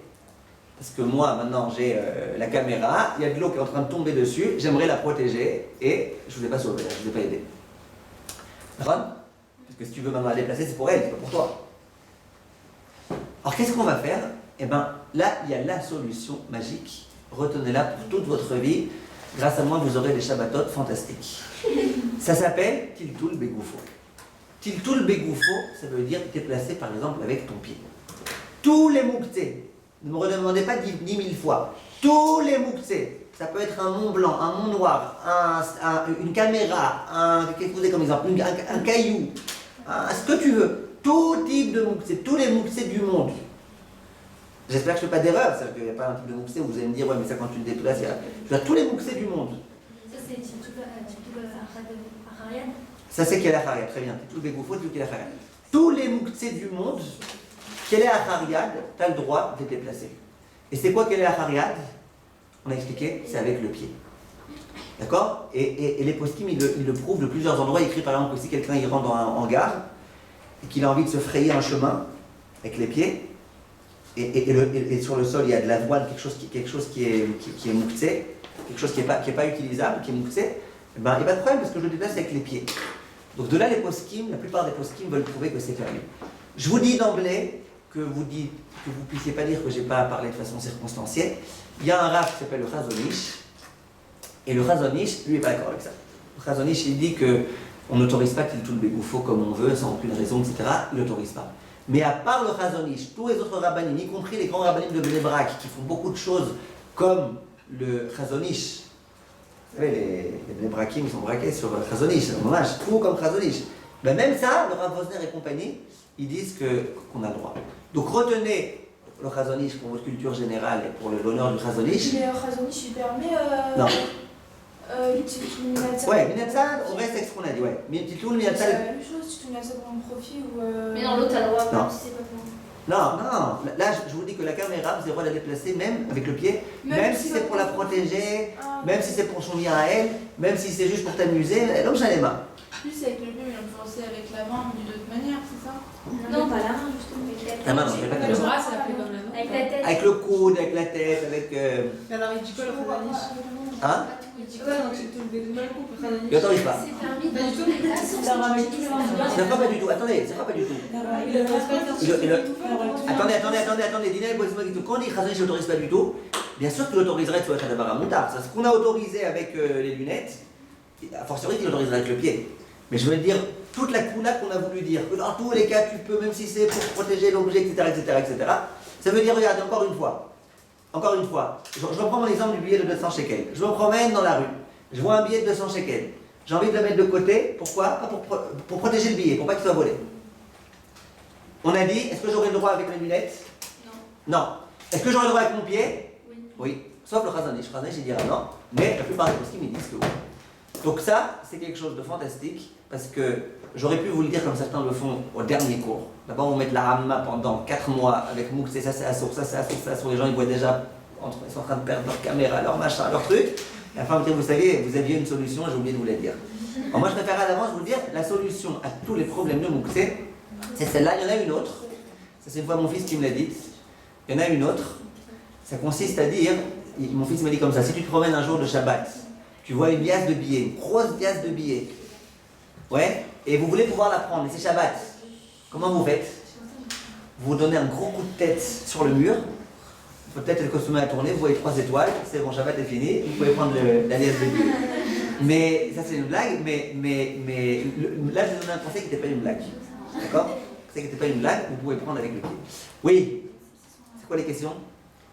A: Parce que moi, maintenant, j'ai la caméra, il y a de l'eau qui est en train de tomber dessus, j'aimerais la protéger, et je ne vous ai pas sauvé, je ne vous ai pas aidé. D'accord? Parce que si tu veux maintenant la déplacer, c'est pour elle, c'est pas pour toi. Alors qu'est-ce qu'on va faire? Eh bien, là, il y a la solution magique. Retenez-la pour toute votre vie. Grâce à moi, vous aurez des Shabbatot fantastiques. Ça s'appelle Tiltul Begoufo. Tiltul begoufo, ça veut dire déplacer par exemple avec ton pied. Tous les mouktsé, ne me redemandez pas 10 000 fois, tous les mouktsé, ça peut être un mont blanc, un mont noir, une caméra, qu'est-ce que vous avez comme exemple, un caillou, ce que tu veux, tout type de mouktsé, tous les mouktsé du monde. J'espère que je ne fais pas d'erreur, c'est-à-dire qu'il n'y a pas un type de mouktsé où vous allez me dire, ouais, mais ça quand tu le déplaces, il y a tous les mouktsé du monde.
C: Ça, c'est Aharian.
A: Ça, c'est Kela Haria, très bien. Tout le bégoufo, tout Kela Haria. Tous les mouktsé du monde, Kela Hariad, tu as le droit de te déplacer. Et c'est quoi Kela Hariad? On a expliqué, c'est avec le pied. D'accord? Et les poskim, ils le prouvent de plusieurs endroits. Il écrit par exemple que si quelqu'un il rentre dans un hangar et qu'il a envie de se frayer un chemin avec les pieds, et sur le sol il y a de l'avoine, quelque chose qui est mouktsé, quelque chose qui n'est pas utilisable, qui est mouktsé, il n'y a pas de problème parce que je le déplace avec les pieds. Donc de là, les poskim, la plupart des poskim veulent prouver que c'est permis. Je vous dis d'emblée que vous ne puissiez pas dire que je n'ai pas parlé de façon circonstancielle. Il y a un raf qui s'appelle le Chazonish, et le Chazonish, lui, n'est pas d'accord avec ça. Le Chazonish, il dit qu'on n'autorise pas qu'il tout le bégoufo comme on veut, sans aucune raison, etc. Il n'autorise pas. Mais à part le Chazonish, tous les autres rabbanim, y compris les grands rabbanim de Bnei Brak, qui font beaucoup de choses comme le Chazonish. Vous savez, les Bnei Brakim, ils sont braqués sur le Chazonish, c'est dommage, tout comme Chazonish. Ben même ça, le Rav Vosner et compagnie, ils disent qu'on a le droit. Donc retenez le Chazonish pour votre culture générale et pour l'honneur du Chazonish.
G: Mais Chazonish, il permet.
A: Non.
G: Minatzad.
A: Ouais, Minatzad, on reste avec ce qu'on a dit, ouais. Titul,
G: C'est
A: Minatzad.
G: la même chose, tu te mets ça pour un profit ou.
C: Mais non, l'autre a le droit,
A: Non.
C: même si c'est pas pour.
A: Non. Là, je vous dis que la caméra, vous avez le droit de la déplacer même avec le pied, même si c'est pour la protéger, même si c'est pour son lien à elle, même si c'est juste pour t'amuser, donc j'en ai marre.
F: Plus avec le pied, mais on peut aussi avec la main d'une autre manière, c'est ça?
C: Non, pas la main, justement.
A: La main, non, j'ai pas
H: Le
A: de
H: bras, c'est appelé comme la main.
C: Avec la tête.
A: Avec le coude, avec la tête, avec.
F: Alors il dit quoi le Chazonish?
A: Hein?
F: Il dit quoi dans tout le bégoufo le Chazonish?
A: Il n'autorise pas.
C: C'est permis
F: Pas du tout.
A: C'est pas du tout, attendez, c'est pas du tout. Attendez, Dina et Boisima qui quand on dit Chazonish, je n'autorise pas du tout, bien sûr qu'il autoriserait de faire un d'abord à moutard. C'est ce qu'on a autorisé avec les lunettes, a fortiori qu'il autoriserait avec le pied. Mais je veux dire, toute la coula qu'on a voulu dire, que dans tous les cas tu peux, même si c'est pour protéger l'objet, etc., ça veut dire, regardez, encore une fois, je reprends mon exemple du billet de 200 shekels. Je me promène dans la rue, je vois un billet de 200 shekels. J'ai envie de le mettre de côté, pourquoi? Pas pour protéger le billet, pour pas qu'il soit volé. On a dit, est-ce que j'aurai le droit avec mes lunettes? Non. Est-ce que j'aurai le droit avec mon pied? Oui. Sauf le Chazonish. Le Chazonish, il dira non, mais la plupart des poskim, ils disent que oui. Donc ça, c'est quelque chose de fantastique, parce que j'aurais pu vous le dire comme certains le font au dernier cours. D'abord, on met de la Hamma pendant 4 mois avec Mouk, c'est ça, c'est assourd, ça, c'est assourd, ça, assourd. Les gens, ils voient déjà, ils sont en train de perdre leur caméra, leur machin, leur truc. Et enfin, vous savez, vous aviez une solution, j'ai oublié de vous la dire. Alors moi, je préfère à l'avance vous dire, la solution à tous les problèmes de Mouk, c'est celle-là. Il y en a une autre. Ça, c'est une fois mon fils qui me l'a dit. Il y en a une autre. Ça consiste à dire, mon fils m'a dit comme ça, si tu te promènes un jour de Shabbat, tu vois une liasse de billets, une grosse liasse de billets. Ouais, et vous voulez pouvoir la prendre, mais c'est Shabbat. Comment vous faites? Vous donnez un gros coup de tête sur le mur. Peut-être le costume à tourner, vous voyez 3 étoiles, c'est bon, Shabbat est fini, vous pouvez prendre la liasse de billets. Mais ça c'est une blague, mais là je vous donne un conseil qui n'était pas une blague. D'accord? C'est qui n'était pas une blague, vous pouvez prendre avec le pied. Oui. C'est quoi les questions?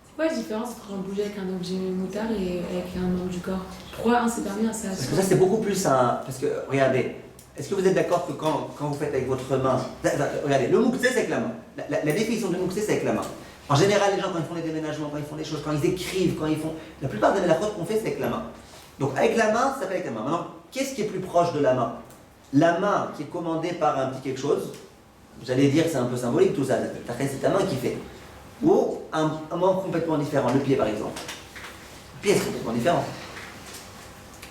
H: C'est quoi la différence entre un bouger avec un objet moutard et avec un membre du corps? Pourquoi un c'est permis, un c'est
A: Parce que ça c'est beaucoup plus un... Parce que, regardez, est-ce que vous êtes d'accord que quand vous faites avec votre main... Regardez, le mouktsé c'est avec la main. La définition de mouktsé c'est avec la main. En général, les gens quand ils font des déménagements, quand ils font des choses, quand ils écrivent, quand ils font... La plupart des mélachotes qu'on fait c'est avec la main. Donc avec la main, ça s'appelle avec la main. Maintenant, qu'est-ce qui est plus proche de la main? La main qui est commandée par un petit quelque chose, j'allais dire c'est un peu symbolique tout ça, c'est ta main qui fait. Ou un membre complètement différent, le pied par exemple. Le pied c'est complètement différent.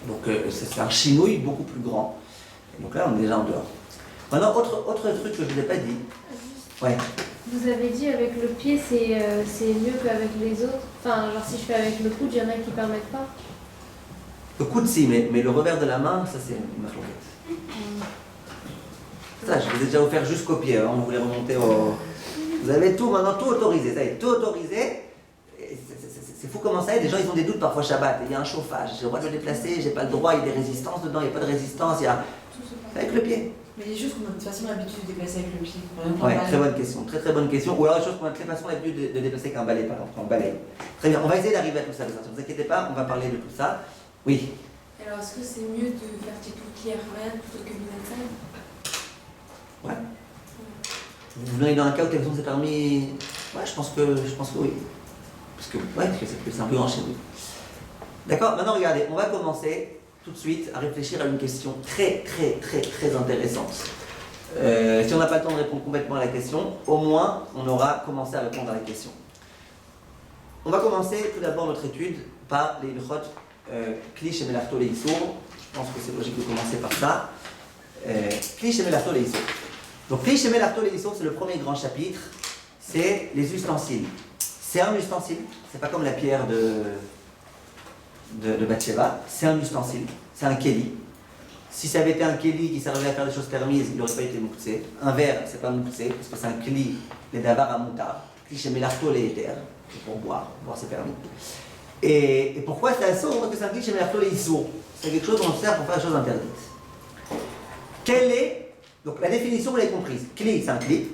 A: Donc c'est un chinouille beaucoup plus grand. Et donc là on est déjà en dehors. Maintenant, autre truc que je ne vous ai pas dit. Ouais.
D: Vous avez dit avec le pied c'est mieux qu'avec les autres. Enfin, genre si je fais avec le coude, il y en a qui permettent pas.
A: Le coude si, mais le revers de la main, ça c'est une marloquette. Ça, je vous ai déjà offert jusqu'au pied, hein, on voulait remonter au... Vous avez tout, maintenant tout autorisé, ça y est, tout autorisé. C'est fou comment ça est, les gens ils ont des doutes parfois Shabbat, il y a un chauffage, j'ai le droit de le déplacer, j'ai pas le droit, il y a des résistances dedans, il n'y a pas de résistance, il y a... Avec le pied.
B: Mais les choses qu'on a de toute façon l'habitude de déplacer avec le pied. Par exemple,
A: Ouais,
B: un
A: très
B: balai.
A: bonne question, très très bonne question. Ou alors les choses qu'on a de toute façon l'habitude de déplacer avec un balai, par exemple, un balai. Très bien, on va essayer d'arriver à tout ça, ne vous inquiétez pas, on va parler de tout ça. Oui.
H: Et alors, est-ce que c'est mieux de faire tes paupières réelles plutôt que lunettes?
A: Ouais. Vous venez dans un cas où quelque chose s'est permis. Ouais, je pense que oui. Parce que c'est un peu grand chez vous. D'accord, maintenant regardez, on va commencer tout de suite à réfléchir à une question très intéressante. Si on n'a pas le temps de répondre complètement à la question, au moins on aura commencé à répondre à la question. On va commencer tout d'abord notre étude par les ilchot Kli Shemelarto Leisur. Je pense que c'est logique de commencer par ça. Kli Shemelarto Leisur. Donc Kli Shemelarto Leisur, c'est le premier grand chapitre, c'est les ustensiles. C'est un ustensile, c'est pas comme la pierre de Bathsheba, c'est un ustensile, c'est un keli. Si ça avait été un keli qui servait à faire des choses permises, il n'aurait pas été mouktsé. Un verre, c'est pas mouktsé, parce que c'est un keli, les davar à moutar. Kli Shemelarto Leiter, c'est pour boire c'est permis. Et pourquoi c'est assaut? Parce que c'est un Kli Shemelarto Leisur. C'est quelque chose qu'on sert pour faire des choses interdites. Quelle est, donc la définition vous l'avez comprise, kli c'est un kli.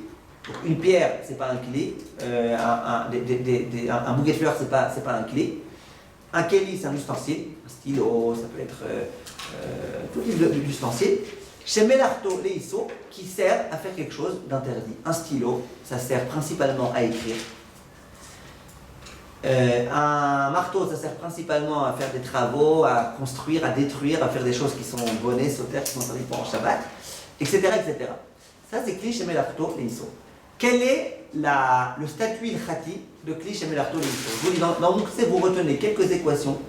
A: Donc une pierre, c'est pas un kli. Un bouquet de fleurs, c'est pas un kli. Un keli, c'est un ustensile. Un stylo, ça peut être tout type d'ustensile. Chez Melarto Leiso, qui sert à faire quelque chose d'interdit. Un stylo, ça sert principalement à écrire. Un marteau, ça sert principalement à faire des travaux, à construire, à détruire, à faire des choses qui sont bonnées, sautères, qui sont interdites pour en Shabbat, etc., etc. Ça, c'est Kli Shemel Arto Leiso. Quel est le statut ilchati de Kli Shemel Arto Leiso? Je vous dis, dans Mouktsé, vous retenez quelques équations,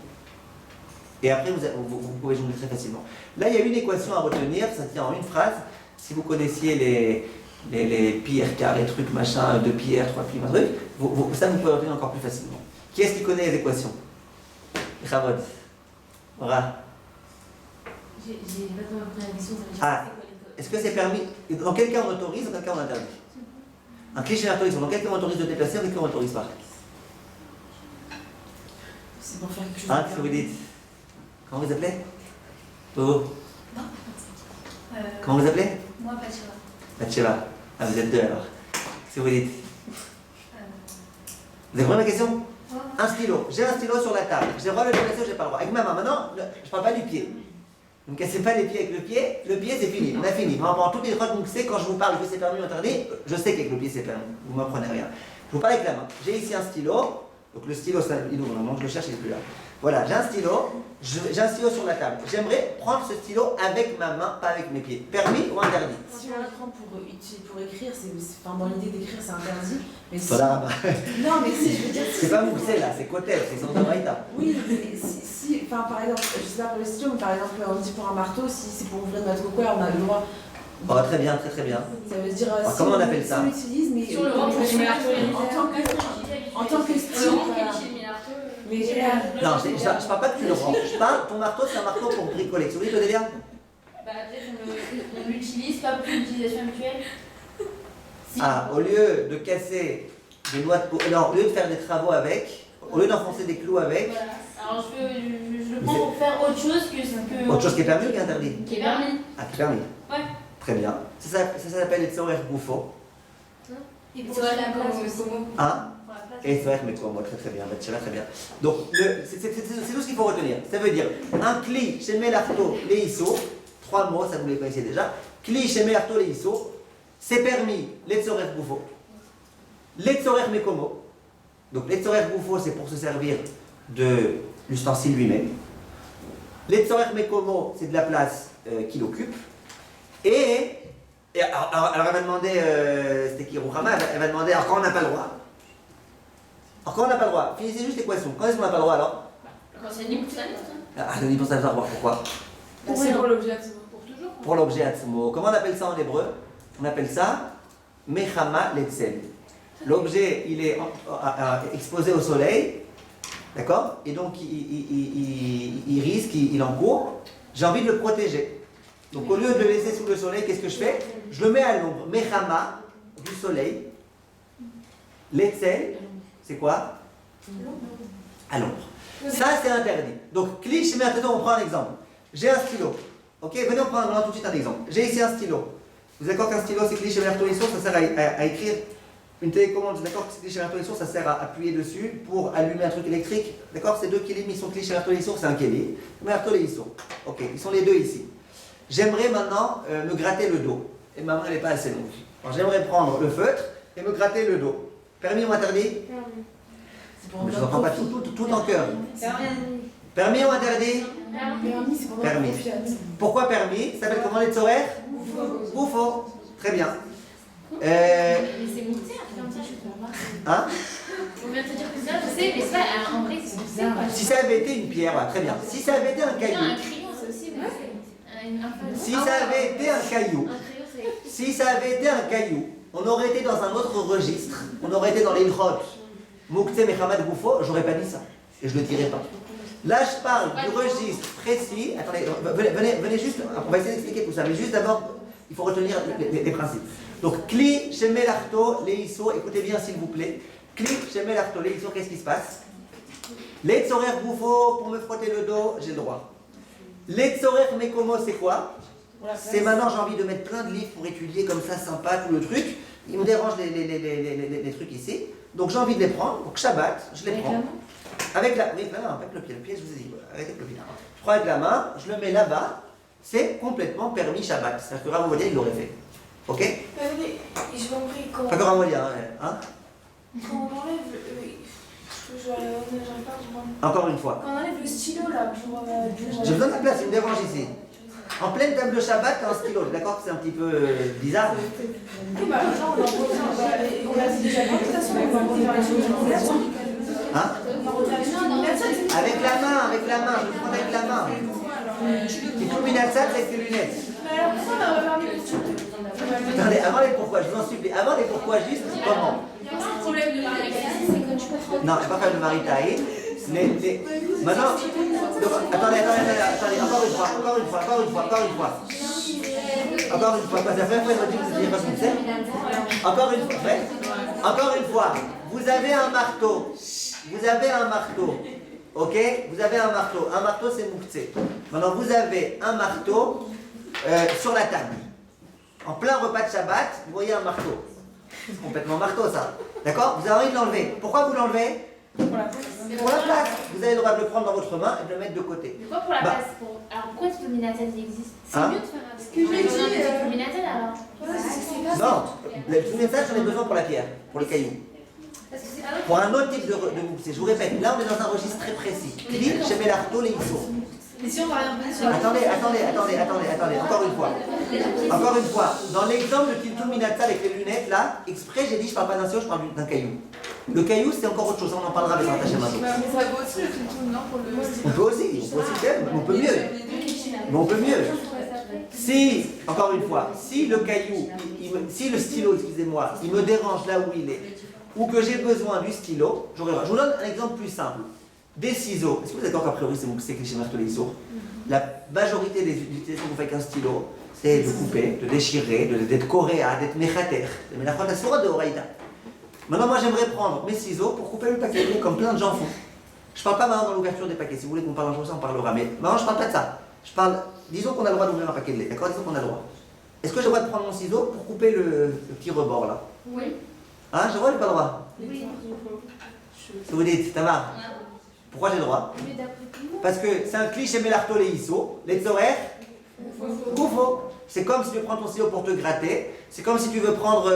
A: et après, vous pouvez jouer très facilement. Là, il y a une équation à retenir, ça tient en une phrase. Si vous connaissiez les pierres, carrés, trucs, machin, 2 pierres, 3 pierres, trucs, ça vous pouvez retenir encore plus facilement. Qui est-ce qui connaît les équations? Chavod. Ora.
D: J'ai pas trop compris la question, ça veut dire
A: Ah.
D: c'est quoi les
A: Est-ce que c'est permis? Dans quel cas on autorise, dans quel cas on interdit? Un cliché d'autorisation, dans quel cas on autorise de déplacer, dans quel cas on autorise pas?
B: C'est pour faire quelque chose.
A: Hein, qu'est-ce que vous dites? Comment vous appelez? Toto. Comment vous appelez?
E: Moi, Bathsheba.
A: Bathsheba. Ah, vous êtes deux alors. Qu'est-ce que vous dites? Vous avez compris ma question? Un stylo. J'ai un stylo sur la table. J'ai le droit de le déplacer ou j'ai pas le droit? Avec ma main. Maintenant, je ne parle pas du pied. Ne me cassez pas les pieds avec le pied. Le pied, c'est fini. On a fini. Moi, pendant toutes les fois que vous savez, quand je vous parle que c'est permis ou interdit, je sais qu'avec le pied, c'est permis. Vous ne m'apprenez rien. Je vous parle avec la main. J'ai ici un stylo. Donc le stylo, il ouvre. Normalement, je le cherche, il n'est plus là. Voilà, j'ai un stylo. J'ai un stylo sur la table. J'aimerais prendre ce stylo avec ma main, pas avec mes pieds. Permis ou interdit?
B: Si on le prend pour écrire, enfin, dans l'idée d'écrire, c'est interdit. Mais si...
A: Voilà.
B: Non, mais si, je veux dire.
A: C'est pas Moussé là, c'est Kotel, c'est Santamarita.
B: Oui, mais si, enfin, par exemple, je sais pas pour le stylo, mais par exemple, on dit pour un marteau, si c'est pour ouvrir notre coin, on a le droit.
A: Oh, très bien, très bien.
B: Ça veut dire.
A: Alors, comment on appelle ça?
B: Si on l'utilise, mais.
E: Sur le rang pour
B: en tant que stylo. Mais
A: Non, je parle pas que tu le rends. Je parle, ton marteau, c'est un marteau pour bricoler. Tu oublies le délire?
C: Bah, peut-être on l'utilise, pas pour l'utilisation habituelle. Si.
A: Ah, au lieu de casser des noix de peau, non, au lieu de faire des travaux avec, au lieu d'enfoncer des clous avec,
C: Voilà. Alors je le prends pour faire autre chose que ce que.
A: autre chose qui est permis ou qui est interdit?
C: Qui est permis.
A: Ah, qui est permis.
C: Ouais.
A: Très bien. Ça s'appelle les tzorer bouffo.
E: Et pour la place aussi.
A: Hein?
C: Pour la place.
A: Et tzorer mekomo, très bien, Bathsheba, très bien. Donc, c'est tout ce qu'il faut retenir. Ça veut dire un kli chez Melarto Leiso, 3 mots, ça vous les connaissez déjà. Kli chez Melarto Leiso, c'est permis les tzorer bouffo. Les tzorer mekomo. Donc, les tzorer bouffo, c'est pour se servir de l'ustensile lui-même. Les tzorer mekomo, c'est de la place qu'il occupe. Et alors elle va demander, c'était qui Rouhama, elle va demander, alors quand on n'a pas le droit? Alors quand on n'a pas le droit, finissez juste l'équation. Quand est-ce qu'on n'a pas le droit alors?
C: Quand c'est ni pour ça, ni pour ça.
A: Ah, on y pense à savoir pourquoi.
H: C'est pour l'objet, pour toujours.
A: Pour l'objet Atzmo. Comment on appelle ça en hébreu? On appelle ça Mechama Letzel. L'objet, il est exposé au soleil, d'accord? Et donc il risque, il encourt. J'ai envie de le protéger. Donc au lieu de le laisser sous le soleil, qu'est-ce que je fais? Je le mets à l'ombre. Mechama, du soleil. Letzel, c'est quoi? À l'ombre. Ça, c'est interdit. Donc, cliché, maintenant, on prend un exemple. J'ai un stylo. Ok, venez, on prend tout de suite un exemple. J'ai ici un stylo. Vous êtes d'accord qu'un stylo, c'est cliché vers les sources, ça sert à écrire une télécommande. Vous êtes d'accord que c'est cliché vers les sources, ça sert à appuyer dessus pour allumer un truc électrique. D'accord? Ces deux kilim, ils sont cliché vers les sources, c'est un keli. Vers les sources. Ok, ils sont les deux ici. J'aimerais maintenant me gratter le dos. Et ma main, elle n'est pas assez longue. Alors j'aimerais prendre le feutre et me gratter le dos. Permis ou interdit? Mais je ne comprends pas tout en cœur. Permis ou interdit?
B: Permis, c'est pour
A: Permis. Pourquoi permis? Ça s'appelle comment les tzorer? Boufo. Très bien.
C: Mais c'est monté, comme ça, je comprends pas.
A: Hein?
C: On vient de te dire que ça, je sais, mais ça, en vrai, c'est bizarre.
A: Si ça avait été une pierre, voilà, très bien. Si ça avait été un caillou.
C: Un crayon, c'est aussi, mais c'est
A: Si ça avait été un caillou.
C: un crayon, c'est.
A: Si ça avait été un caillou, on aurait été dans un autre registre. On aurait été dans les grottes. Moukte Mehamad Boufo, j'aurais pas dit ça. Et je le dirais pas. Là, je parle du registre précis. Attendez, venez juste, on va essayer d'expliquer tout ça. Mais juste d'abord, il faut retenir les principes. Donc, Kli, Shemel Arto, Leiso, écoutez bien s'il vous plaît. Kli, Shemel Arto, Leiso, qu'est-ce qui se passe? Les Tzorer Boufo, pour me frotter le dos, j'ai le droit. Les Tzorer Mekomo, c'est quoi? C'est maintenant, j'ai envie de mettre plein de livres pour étudier comme ça, sympa, tout le truc. Il me dérange les trucs ici. Donc, j'ai envie de les prendre. Donc, Shabbat, je les prends. Avec la main, avec le pied, je vous ai dit, avec le pied. Je prends avec la main, je le mets là-bas, c'est complètement permis Shabbat. C'est-à-dire que Ravolia, il l'aurait fait. Ok?
G: Je compris quand.
A: Pas que Ravolia, hein?
G: Quand on enlève. J'arrive pas à comprendre.
A: Encore une fois.
G: Quand on enlève le stylo là pour.
A: J'ai besoin de la place, il me dérange ici. En pleine table de Shabbat, t'as un stylo. D'accord que c'est un petit peu bizarre?
G: Oui, bah, genre, on l'a dit déjà, de toute façon, on va revenir à la chose.
A: Hein? Avec la main, je le prends avec la main. Qui tout minatsat avec tes lunettes.
G: Mais alors pourquoi on a remarqué le
A: Attendez, avant les pourquoi, je vous en supplie. Avant les pourquoi, juste comment?
E: Il y a un problème de maritime, c'est quand tu peux trop.
A: Non, je ne vais pas faire de maritaï. Maintenant, attendez, encore une fois. Encore une fois, parce que la première fois, il m'a dit que vous ne saviez pas ce que c'est. Encore une fois, vous avez un marteau. Ok? Vous avez un marteau. Un marteau, c'est mouktsé. Maintenant, vous avez un marteau sur la table. En plein repas de Shabbat, vous voyez un marteau. C'est complètement marteau, ça. D'accord? Vous avez envie de l'enlever. Pourquoi vous l'enlevez? Pour la place. Vous avez le droit de le prendre dans votre main et de le mettre de côté.
C: Pourquoi pour la place? Alors pourquoi ce luminatel existe? C'est
A: Hein?
C: mieux de faire avec.
G: Ce que j'ai dit,
C: Le luminatel alors.
A: Non, le message, j'en ai besoin pour la pierre, pour le caillou.
C: Parce que c'est pas
A: Pour un autre type de mouktsé. Je vous répète, là, on est dans un registre très précis. Kli, Shemel Arto, les Iso.
F: Et si on va rien poser sur la
A: Attendez, encore une fois. Dans l'exemple de Kiltul Minata avec les lunettes, là, exprès, j'ai dit, je parle pas d'un stylo, je parle d'un caillou. Le caillou, c'est encore autre chose, on en parlera avec Natacha Mato.
F: Mais ça vaut aussi le film, non, pour le
A: On peut aussi faire, mais on peut mieux. Mais on peut mieux. Si, encore une fois, si le caillou, si le stylo, excusez-moi, il me dérange là où il est, ou que j'ai besoin du stylo, je vous donne un exemple plus simple. Des ciseaux. Est-ce que vous êtes d'accord qu'a priori c'est cliché les ciseaux? La majorité des utilisations qu'on fait avec un stylo, c'est de couper, de déchirer, d'être coréa, d'être mechater. Mais la de Horaïda. Maintenant, moi j'aimerais prendre mes ciseaux pour couper le paquet, comme plein de gens font. Je ne parle pas maintenant dans l'ouverture des paquets. Si vous voulez qu'on parle un jour de ça, on parlera. Mais maintenant, je ne parle pas de ça. Je parle, disons qu'on a le droit d'ouvrir un paquet de lait. D'accord? Disons qu'on a le droit. Est-ce que j'ai le droit de prendre mon ciseau pour couper le petit rebord là?
C: Oui.
A: Hein? J'ai le droit ou pas le droit?
C: Oui.
A: Si vous dites, Tamar. Pourquoi j'ai le droit? Parce que c'est un cliché mélarto les iso, les tzorer, koufo. C'est comme si tu veux prendre ton stylo pour te gratter, c'est comme si tu veux prendre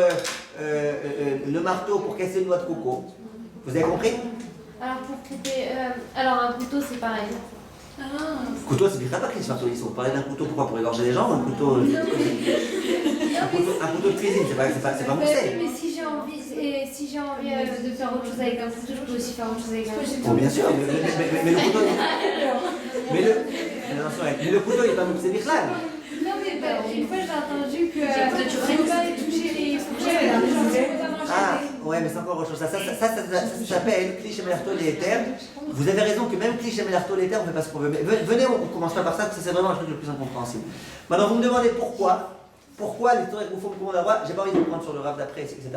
A: le marteau pour casser une noix de coco. Vous avez compris?
D: Alors pour couper, alors un couteau c'est pareil.
A: Couteau, c'est du pas cliché mélarto les iso. Vous parlez d'un couteau pourquoi? Pour égorger les gens ou un couteau de cuisine, c'est pas mon sel.
D: Mais si j'ai envie de faire autre chose avec un couteau, je peux aussi faire autre chose avec un couteau.
A: Bon, bien sûr, mais le couteau. Mais le couteau, il est pas mon sel.
D: Non mais une fois j'ai entendu que tu ne pas toucher les fourchettes.
A: Ah, ouais, mais c'est encore autre chose. Ça s'appelle cliché mélarto les terres. Vous avez raison que même cliché mélarto les terres, on ne fait pas ce qu'on veut. Mais venez, on commence pas par ça, parce que c'est vraiment le truc le plus incompréhensible. Maintenant, vous me demandez pourquoi les théories vous font comment d'avoir. J'ai pas envie de vous prendre sur le rave d'après, etc.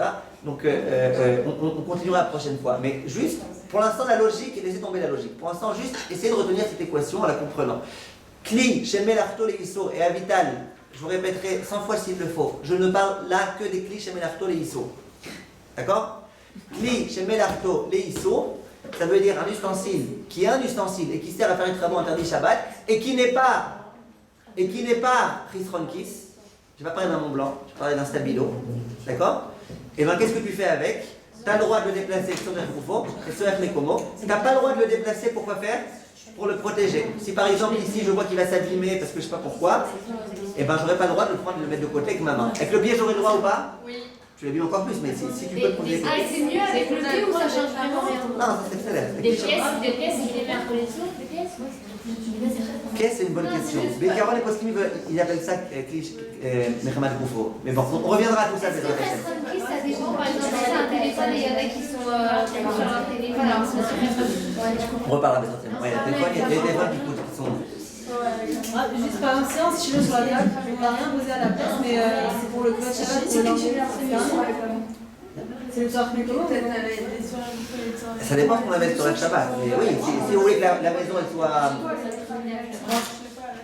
A: Donc, on continuera la prochaine fois. Mais juste, pour l'instant, la logique, et laissez tomber la logique. Pour l'instant, juste essayez de retenir cette équation en la comprenant. Kli, Shemel, Arto, Leiso et Avital, je vous répéterai 100 fois s'il le faut. Je ne parle là que des clis chez Melarto les ISO. D'accord? Cli chez Melarto les ISO, ça veut dire un ustensile qui est un ustensile et qui sert à faire les travaux interdits Shabbat et qui n'est pas Chisron Kiss. Je vais pas parler d'un Mont Blanc, je vais parler d'un Stabilo. D'accord? Et bien qu'est-ce que tu fais avec? Tu as le droit de le déplacer sur le Koufo et sur le Mekomo. Tu n'as pas le droit de le déplacer pour quoi faire? Pour le protéger. Si par exemple ici je vois qu'il va s'abîmer parce que je ne sais pas pourquoi, et ben j'aurais pas le droit de le prendre et de le mettre de côté avec ma main. Avec le pied j'aurais le droit ou pas?
C: Oui.
A: Tu l'abîmes encore plus, mais si tu peux le prendre.
C: Ah, c'est mieux avec le pied ou ça change vraiment rien?
A: Non, ça c'est excellent.
C: Des pièces, il les met entre les autres, des pièces?
A: Qu'est-ce c'est une bonne question. Bécaron et Poskim, ils appellent ça Mechamat Koufo. Mais bon, on reviendra à tout ça.
D: Est-ce que Restron ça dépend? Par exemple, si c'est un téléphone et il y en a qui sont sur un téléphone, alors c'est sûr.
A: On reparlera des autres. Ouais, il y a des téléphones qui sont.
B: Juste par exemple, séance, je suis sur la table, on n'a rien posé à la place, mais c'est pour le Kvat Shabbat. C'est le soir plutôt.
A: Ça dépend ce qu'on avait sur le Shabbat. Mais oui, si vous voulez que la maison elle soit.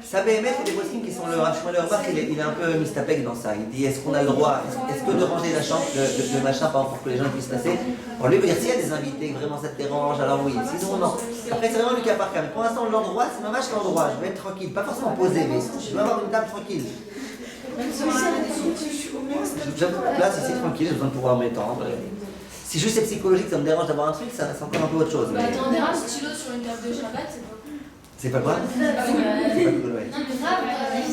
A: Ça BMF, il y a des poskim qui sont le Rachmal Herbach, il est un peu mistapek dans ça. Il dit est-ce qu'on a le droit, est-ce que de ranger la chambre, le machin, par exemple, pour que les gens puissent passer? On lui veut dire s'il y a des invités, que vraiment ça te dérange, alors oui, sinon non. Après, c'est vraiment du cas par cas. Mais pour l'instant, l'endroit, c'est ma vache l'endroit. Je vais être tranquille, pas forcément posé, mais je vais avoir une table tranquille. Là, si c'est tranquille, j'ai besoin de pouvoir m'étendre. Si juste c'est psychologique, ça me dérange d'avoir un truc, c'est encore un peu autre chose.
E: Bah, attendez, un stylo sur une table de Shabbat, c'est pas cool.
A: C'est pas quoi? C'est pas cool, ouais.
C: Non, mais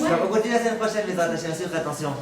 C: grave.
A: On continue la semaine prochaine, les attachés, attention.